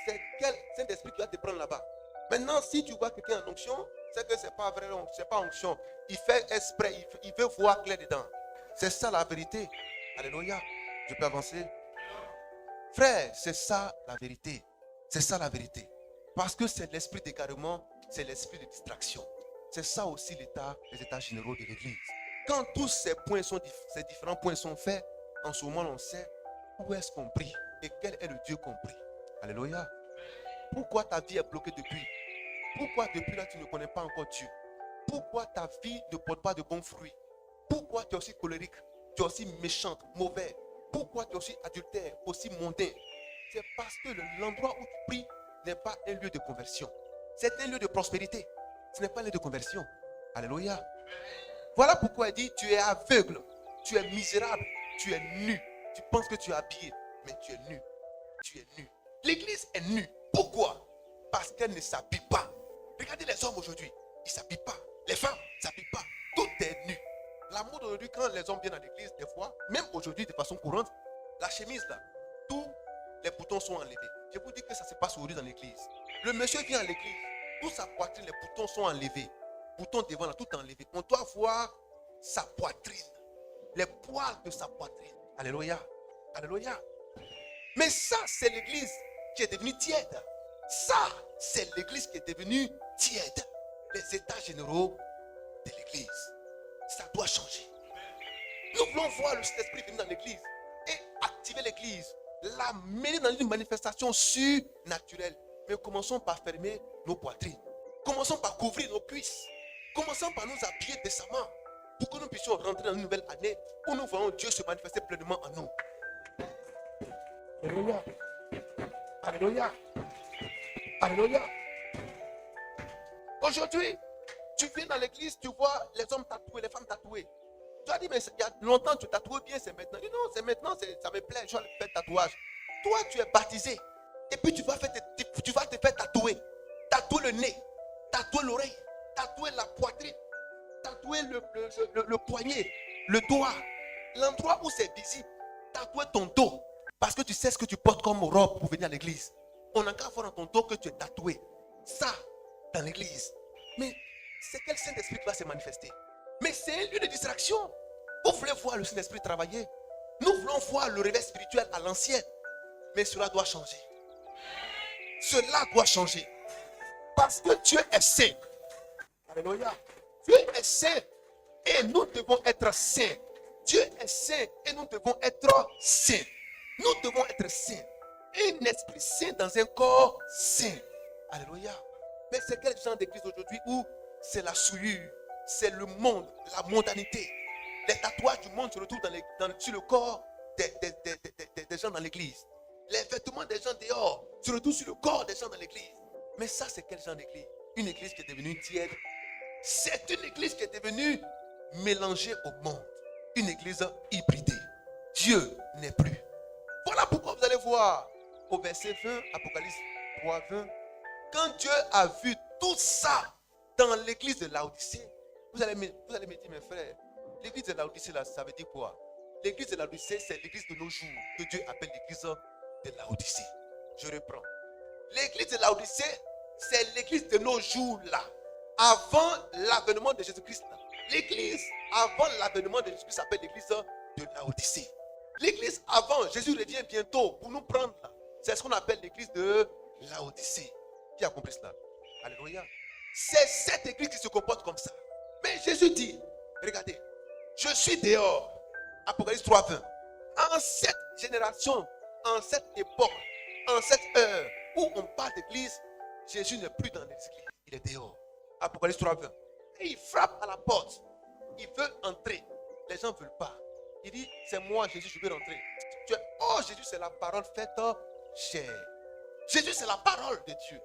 c'est quel Saint-Esprit qui va te prendre là-bas? Maintenant, si tu vois quelqu'un en onction, c'est que ce n'est pas vrai, ce n'est pas onction. Il fait exprès, il veut voir clair dedans. C'est ça la vérité. Alléluia. Je peux avancer? Frère, c'est ça la vérité. C'est ça la vérité. Parce que c'est l'esprit d'égarement, c'est l'esprit de distraction. C'est ça aussi les états généraux de l'église. Quand tous ces différents points sont faits, en ce moment on sait où est-ce qu'on prie et quel est le Dieu qu'on prie. Alléluia. Pourquoi ta vie est bloquée depuis? Pourquoi depuis là tu ne connais pas encore Dieu? Pourquoi ta vie ne porte pas de bons fruits? Pourquoi tu es aussi colérique? Tu es aussi méchante, mauvais? Pourquoi tu es aussi adultère, aussi mondain? C'est parce que l'endroit où tu pries n'est pas un lieu de conversion. C'est un lieu de prospérité. Ce n'est pas un lieu de conversion. Alléluia. Voilà pourquoi il dit, tu es aveugle, tu es misérable, tu es nu. Tu penses que tu es habillé, mais tu es nu. Tu es nu. L'église est nue. Pourquoi? Parce qu'elle ne s'habille pas. Regardez les hommes aujourd'hui, ils ne s'habillent pas. Les femmes ne s'habillent pas. Tout est nu. La mode aujourd'hui, quand les hommes viennent à l'église, des fois, même aujourd'hui de façon courante, la chemise là, tous les boutons sont enlevés. Je vous dis que ça se passe aujourd'hui dans l'église. Le monsieur vient à l'église, toute sa poitrine, les boutons sont enlevés. Boutons devant là, tout enlevé. On doit voir sa poitrine, les poils de sa poitrine. Alléluia. Alléluia. Mais ça, c'est l'église qui est devenue tiède. Ça, c'est l'église qui est devenue tiède. Les états généraux de l'église. Ça doit changer. Nous voulons voir le Saint-Esprit venir dans l'église et activer l'église, la mener dans une manifestation surnaturelle. Mais commençons par fermer nos poitrines. Commençons par couvrir nos cuisses. Commençons par nous habiller décemment pour que nous puissions rentrer dans une nouvelle année où nous voyons Dieu se manifester pleinement en nous. Alléluia. Alléluia. Alléluia. Aujourd'hui, tu viens dans l'église, tu vois les hommes tatoués, les femmes tatouées. Tu as dit, mais il y a longtemps tu tatouais bien, c'est maintenant. Je dis, non, c'est maintenant, ça me plaît, je vais faire tatouage. Toi, tu es baptisé. Et puis tu vas te faire tatouer. Tatouer le nez, tatouer l'oreille, tatouer la poitrine, tatouer le poignet, le doigt, l'endroit où c'est visible. Tatouer ton dos. Parce que tu sais ce que tu portes comme robe pour venir à l'église. On n'a qu'à voir dans ton dos que tu es tatoué. Ça, dans l'église. Mais c'est quel Saint-Esprit qui va se manifester? Mais c'est un lieu de distraction. Vous voulez voir le Saint-Esprit travailler? Nous voulons voir le réveil spirituel à l'ancienne. Mais cela doit changer. Cela doit changer. Parce que Dieu est saint. Alléluia. Dieu est saint. Et nous devons être saints. Dieu est saint. Et nous devons être saints. Nous devons être saints. Un esprit saint dans un corps saint. Alléluia. Mais c'est quel genre d'église aujourd'hui où c'est la souillure, c'est le monde, la mondanité. Les tatouages du monde se retrouvent sur le corps des gens dans l'église. Les vêtements des gens dehors se retrouvent sur le corps des gens dans l'église. Mais ça, c'est quel genre d'église? Une église qui est devenue tiède. C'est une église qui est devenue mélangée au monde. Une église hybridée. Dieu n'est plus. Voilà pourquoi vous allez voir au verset 20, Apocalypse 3, 20. Quand Dieu a vu tout ça dans l'église de Laodicée, vous allez me dire, mes frères, l'église de Laodicée, là, ça veut dire quoi? L'église de Laodicée, c'est l'église de nos jours, que Dieu appelle l'église de Laodicée. Je reprends. L'église de Laodicée, c'est l'église de nos jours là. Avant l'avènement de Jésus-Christ. L'église avant l'avènement de Jésus-Christ s'appelle l'église de Laodicée. L'église avant, Jésus revient bientôt pour nous prendre là. C'est ce qu'on appelle l'église de Laodicée. Qui a compris cela? Alléluia. C'est cette église qui se comporte comme ça. Mais Jésus dit, regardez, je suis dehors. Apocalypse 3, 20. En cette génération, en cette époque, en cette heure où on parle d'église, Jésus n'est plus dans l'église. Il est dehors. Apocalypse 3, 20. Et il frappe à la porte. Il veut entrer. Les gens ne veulent pas. Il dit, c'est moi Jésus, je veux rentrer. Oh, Jésus, c'est la parole faite chair. Jésus, c'est la parole de Dieu.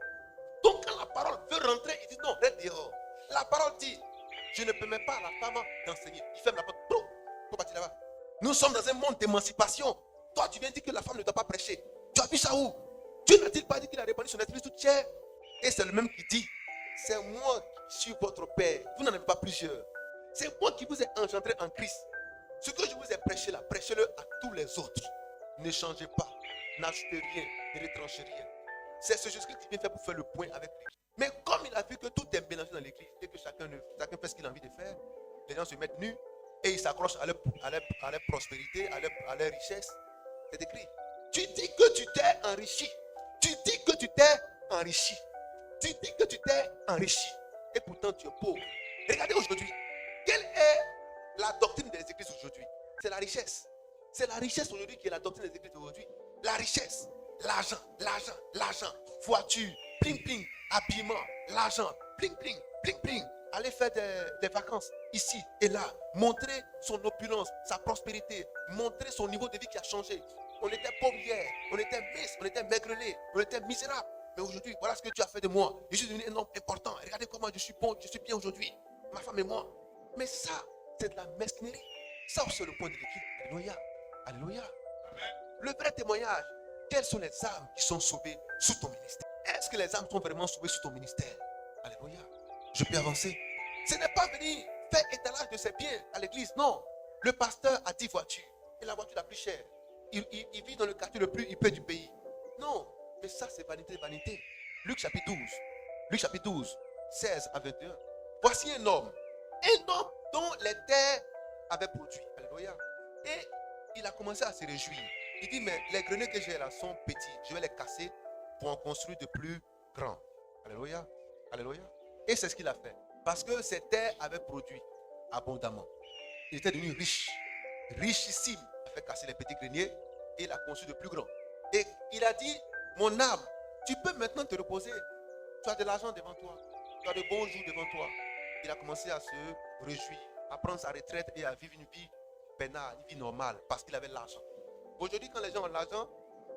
Donc quand la parole veut rentrer, il dit non, reste dehors. La parole dit, je ne permets pas à la femme d'enseigner. Il ferme la porte. Faut partir là-bas. Nous sommes dans un monde d'émancipation. Toi, tu viens dire que la femme ne doit pas prêcher. Tu as vu ça où? Dieu n'a-t-il pas dit qu'il a répandu son esprit toute chair? Et c'est le même qui dit, c'est moi qui suis votre Père. Vous n'en avez pas plusieurs. C'est moi qui vous ai engendré en Christ. Ce que je vous ai prêché là, prêchez-le à tous les autres. Ne changez pas. N'ajoutez rien. Ne retranchez rien. C'est ce Jésus-Christ qui vient faire pour faire le point avec l'église. Mais comme il a vu que tout est mélangé dans l'église et que chacun fait ce qu'il a envie de faire, les gens se mettent nus et ils s'accrochent à leur prospérité, à leur richesse. C'est écrit. Tu dis que tu t'es enrichi. Tu dis que tu t'es enrichi. Tu dis que tu t'es enrichi. et pourtant tu es pauvre. Regardez aujourd'hui, quelle est la doctrine des églises aujourd'hui? C'est la richesse. C'est la richesse aujourd'hui qui est la doctrine des églises aujourd'hui. La richesse, l'argent, l'argent, l'argent, voiture, pling pling, habillement, l'argent, pling pling, pling pling. Aller faire des vacances ici et là, montrer son opulence, sa prospérité, montrer son niveau de vie qui a changé. On était pauvres hier, on était minces, on était maigrelet, on était misérables. Mais aujourd'hui, voilà ce que tu as fait de moi. Je suis devenu un homme important. Regardez comment je suis bon, je suis bien aujourd'hui. Ma femme et moi. Mais ça, c'est de la mesquinerie. Ça, c'est le point de l'équipe. Alléluia. Alléluia. Le vrai témoignage, quelles sont les âmes qui sont sauvées sous ton ministère? Est-ce que les âmes sont vraiment sauvées sous ton ministère? Alléluia. Je peux avancer. Ce n'est pas venir faire étalage de ses biens à l'église. Non. Le pasteur a 10 voitures. Et la voiture la plus chère. Il vit dans le quartier le plus huppé du pays. Non. Mais ça, c'est vanité, vanité. Luc chapitre 12. Luc chapitre 12, 16 à 21. Voici un homme dont les terres avaient produit. Alléluia. Et il a commencé à se réjouir. Il dit, mais les greniers que j'ai là sont petits. Je vais les casser pour en construire de plus grands. Alléluia. Alléluia. Et c'est ce qu'il a fait. Parce que ses terres avaient produit abondamment. Il était devenu riche. Richissime. Il a fait casser les petits greniers et il a construit de plus grands. Et il a dit, mon âme, tu peux maintenant te reposer. Tu as de l'argent devant toi. Tu as de bons jours devant toi. Il a commencé à se réjouir, à prendre sa retraite et à vivre une vie pénale, une vie normale, parce qu'il avait l'argent. Aujourd'hui, quand les gens ont l'argent,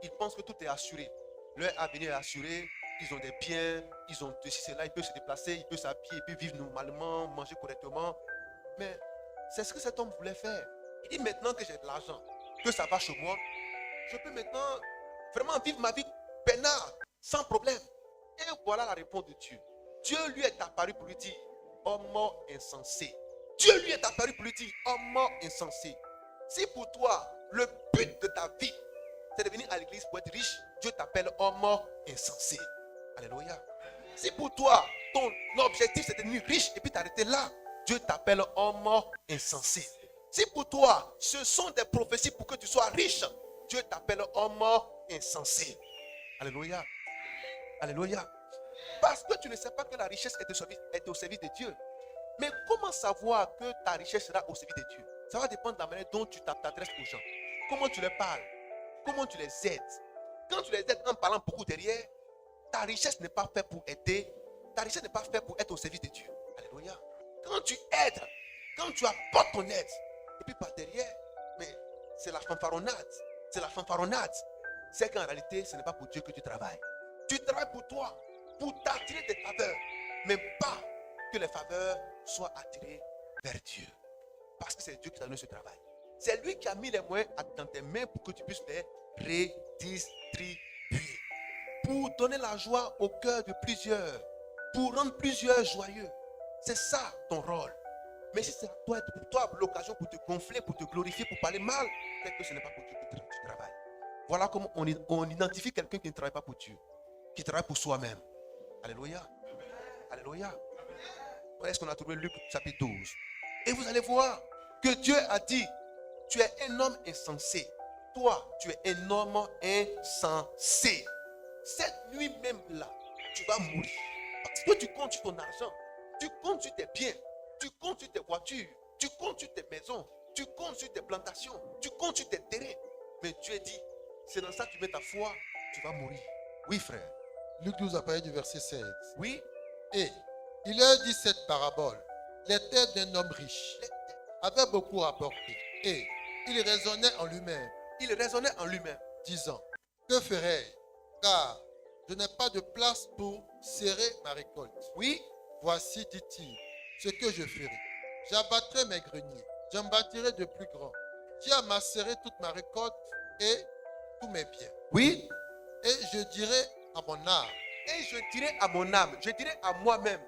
ils pensent que tout est assuré. Leur avenir est assuré, ils ont des biens, ils ont ceci, cela, ils peuvent se déplacer, ils peuvent s'habiller, ils peuvent vivre normalement, manger correctement. Mais c'est ce que cet homme voulait faire. Il dit maintenant que j'ai de l'argent, que ça va chez moi, je peux maintenant vraiment vivre ma vie pénale, sans problème. Et voilà la réponse de Dieu. Dieu lui est apparu pour lui dire, homme insensé. Dieu lui est apparu pour lui dire, homme insensé. Si pour toi, le but de ta vie, c'est de venir à l'église pour être riche, Dieu t'appelle homme insensé. Alléluia. Si pour toi, ton objectif c'est de devenir riche et puis t'arrêter là, Dieu t'appelle homme insensé. Si pour toi, ce sont des prophéties pour que tu sois riche, Dieu t'appelle homme insensé. Alléluia. Alléluia. Parce que tu ne sais pas que la richesse est au service de Dieu. Mais comment savoir que ta richesse sera au service de Dieu? Ça va dépendre de la manière dont tu t'adresses aux gens. Comment tu leur parles? Comment tu les aides? Quand tu les aides en parlant beaucoup derrière, ta richesse n'est pas faite pour aider. Ta richesse n'est pas faite pour être au service de Dieu. Alléluia. Quand tu aides, quand tu apportes ton aide, et puis par derrière, mais c'est la fanfaronnade. C'est la fanfaronnade. C'est qu'en réalité, ce n'est pas pour Dieu que tu travailles. Tu travailles pour toi, pour t'attirer des faveurs, mais pas que les faveurs soient attirées vers Dieu. Parce que c'est Dieu qui t'a donné ce travail. C'est lui qui a mis les moyens dans tes mains pour que tu puisses les redistribuer. Pour donner la joie au cœur de plusieurs. Pour rendre plusieurs joyeux. C'est ça ton rôle. Mais si c'est pour toi l'occasion pour te gonfler, pour te glorifier, pour parler mal, c'est que ce n'est pas pour Dieu que tu travailles. Voilà comment on identifie quelqu'un qui ne travaille pas pour Dieu. Qui travaille pour soi-même. Alléluia. Alléluia. Voilà ce qu'on a trouvé Luc chapitre 12. Et vous allez voir que Dieu a dit, tu es un homme insensé. Toi, tu es un homme insensé. Cette nuit même là, tu vas mourir. Parce que tu comptes sur ton argent. Tu comptes sur tes biens. Tu comptes sur tes voitures. Tu comptes sur tes maisons. Tu comptes sur tes plantations. Tu comptes sur tes terrains. Mais Dieu dit, c'est dans ça que tu mets ta foi, tu vas mourir. Oui, frère. Luc 12 a parlé du verset 16. Oui. Et il leur dit cette parabole. Les terres d'un homme riche avaient beaucoup rapporté. Et il raisonnait en lui-même. Il raisonnait en lui-même. Disant, que ferai-je? Car je n'ai pas de place pour serrer ma récolte. Oui. Voici, dit-il, ce que je ferai. J'abattrai mes greniers. J'en bâtirai de plus grands. J'y amasserai toute ma récolte et tous mes biens. Oui. Et je dirai à mon âme. Et je dirai à mon âme. Je dirai à moi-même.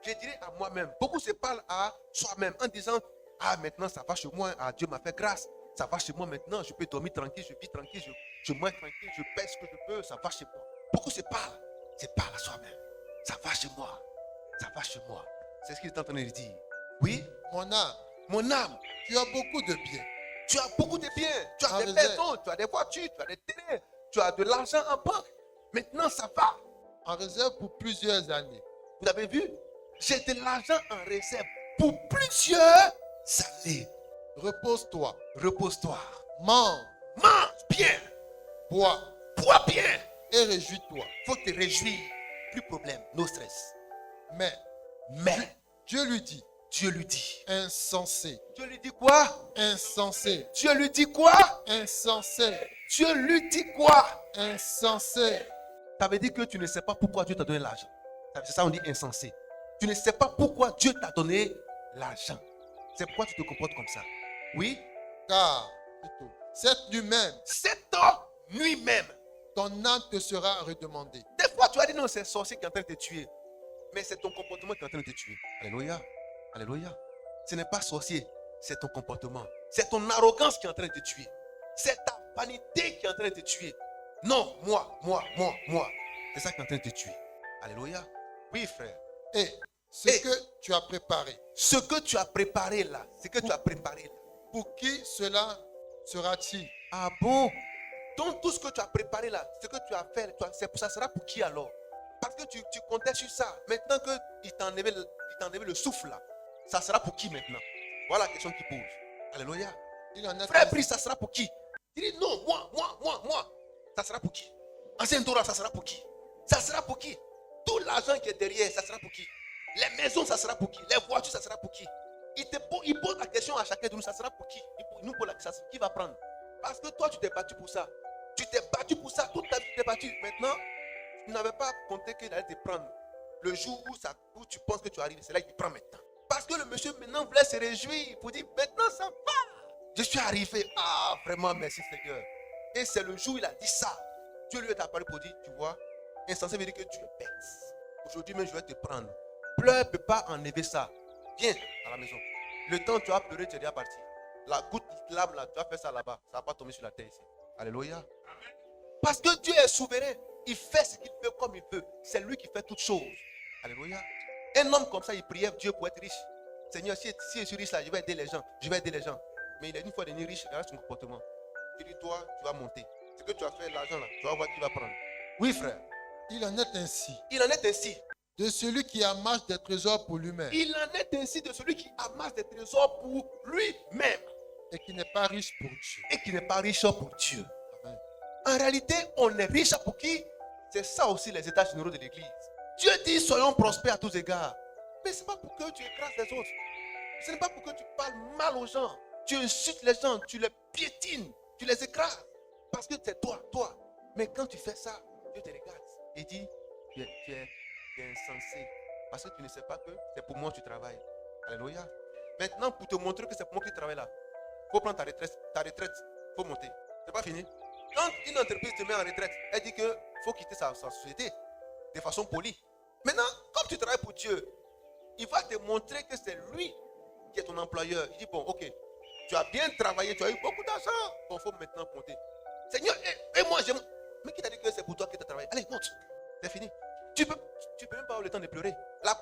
Je dirai à moi-même. Beaucoup se parlent à soi-même en disant, ah maintenant ça va chez moi. Ah, Dieu m'a fait grâce. Ça va chez moi maintenant. Je peux dormir tranquille. Je vis tranquille. Je mange tranquille. Je paie ce que je peux. Ça va chez moi. Beaucoup se parlent. Se parlent à soi-même. Ça va chez moi. Ça va chez moi. C'est ce qu'il est en train de dire. Oui. Mon âme. Mon âme. Tu as beaucoup de biens. Tu as beaucoup de biens. Tu as En des réserve. maisons. Tu as des voitures. Tu as des terrains. Tu as de l'argent en banque. Maintenant ça va. En réserve pour plusieurs années. Vous avez vu? J'ai de l'argent en réserve pour plusieurs années. Repose-toi. Repose-toi. Mange. Mange bien. Bois. Bois bien. Et réjouis-toi. Faut te réjouir. Plus de problème. No stress. Mais Mais Dieu lui dit, Dieu lui dit. insensé. Dieu lui dit quoi? Insensé. Dieu lui dit quoi? Insensé. Dieu lui dit quoi? Insensé. Ça veut dire que tu ne sais pas pourquoi Dieu t'a donné l'argent. C'est ça on dit insensé. Tu ne sais pas pourquoi Dieu t'a donné l'argent. C'est pourquoi tu te comportes comme ça. Oui? Car plutôt, cette nuit même, Cette nuit même. ton âme te sera redemandée. Des fois tu as dit non, c'est un sorcier qui est en train de te tuer. Mais c'est ton comportement qui est en train de te tuer. Alléluia. Alléluia. Ce n'est pas sorcier, c'est ton comportement. C'est ton arrogance qui est en train de te tuer. C'est ta vanité qui est en train de te tuer. Non, moi. C'est ça qui est en train de te tuer. Alléluia. Oui, frère. Et ce Et- que tu as préparé, Ce que tu as préparé là, pour qui cela sera-t-il? Ah bon? Donc tout ce que tu as préparé là, ce que tu as fait, ça sera pour qui alors? Parce que tu comptais sur ça. Maintenant qu'il t'a enlevé le souffle là, ça sera pour qui maintenant? Voilà la question qu'il pose. Alléluia. Il en est Frère ainsi. Brice, ça sera pour qui? Il dit non, moi. Ça sera pour qui? Ancien Torah, ça sera pour qui? Ça sera pour qui? Tout l'argent qui est derrière, ça sera pour qui? Les maisons, ça sera pour qui? Les voitures, ça sera pour qui? Il pose la question à chacun de nous, ça sera pour qui? Il nous pose la question, qui va prendre? Parce que toi, tu t'es battu pour ça. Tu t'es battu pour ça, toute ta vie, tu t'es battu. Maintenant, tu n'avais pas compté qu'il allait te prendre. Le jour où tu penses que tu arrives, c'est là qu'il te prend maintenant. Parce que le monsieur maintenant voulait se réjouir pour dire, maintenant ça va. Je suis arrivé. Ah, vraiment, merci Seigneur. Et c'est le jour où il a dit ça. Dieu lui est apparu pour dire, tu vois, insensé veut dire que tu es bête. Aujourd'hui même, je vais te prendre. Pleure ne peut pas enlever ça. Viens à la maison. Le temps où tu as pleuré, tu es déjà parti. La goutte d'âme là, tu as fait ça là-bas. Ça ne va pas tomber sur la terre ici. Alléluia. Parce que Dieu est souverain. Il fait ce qu'il veut comme il veut. C'est lui qui fait toutes choses. Alléluia. Un homme comme ça, il priait Dieu pour être riche. Seigneur, si je suis riche là, je vais aider les gens. Mais il est une fois devenu riche, regarde son comportement. Tu dis, toi, tu vas monter. Ce que tu as fait, l'argent là, tu vas voir qui va prendre. Oui, frère. Il en est ainsi Il en est ainsi. de celui qui amasse des trésors pour lui-même Il en est ainsi de celui qui amasse des trésors pour lui-même et qui n'est pas riche pour Dieu. et qui n'est pas riche pour Dieu. Amen. En réalité, on est riche pour qui? C'est ça aussi les états généraux de l'église. Dieu dit soyons prospères à tous égards. Mais ce n'est pas pour que tu écrases les autres. Ce n'est pas pour que tu parles mal aux gens. Tu insultes les gens, tu les piétines, tu les écrases. Parce que c'est toi. Mais quand tu fais ça, Dieu te regarde et dit tu es insensé. Parce que tu ne sais pas que c'est pour moi que tu travailles. Alléluia. Maintenant, pour te montrer que c'est pour moi que tu travailles là, il faut prendre ta retraite. Il faut monter. C'est pas fini. Quand une entreprise te met en retraite, elle dit qu'il faut quitter sa société de façon polie. Maintenant, comme tu travailles pour Dieu, il va te montrer que c'est lui qui est ton employeur. Il dit, bon, ok, tu as bien travaillé, tu as eu beaucoup d'argent. Bon, il faut maintenant monter. Seigneur, et moi, j'aime. Mais qui t'a dit que c'est pour toi que tu as travaillé? Allez, monte. C'est fini. Tu peux même pas avoir le temps de pleurer. La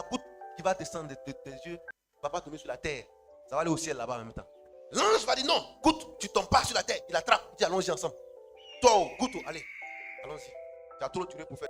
goutte qui va descendre de tes yeux va pas tomber sur la terre. Ça va aller au ciel là-bas en même temps. L'ange va dire non, goutte, tu tombes pas sur la terre. Il attrape. Il dit allons-y ensemble. Toi, goutte, allez. Allons-y. Tu as trop tué pour faire.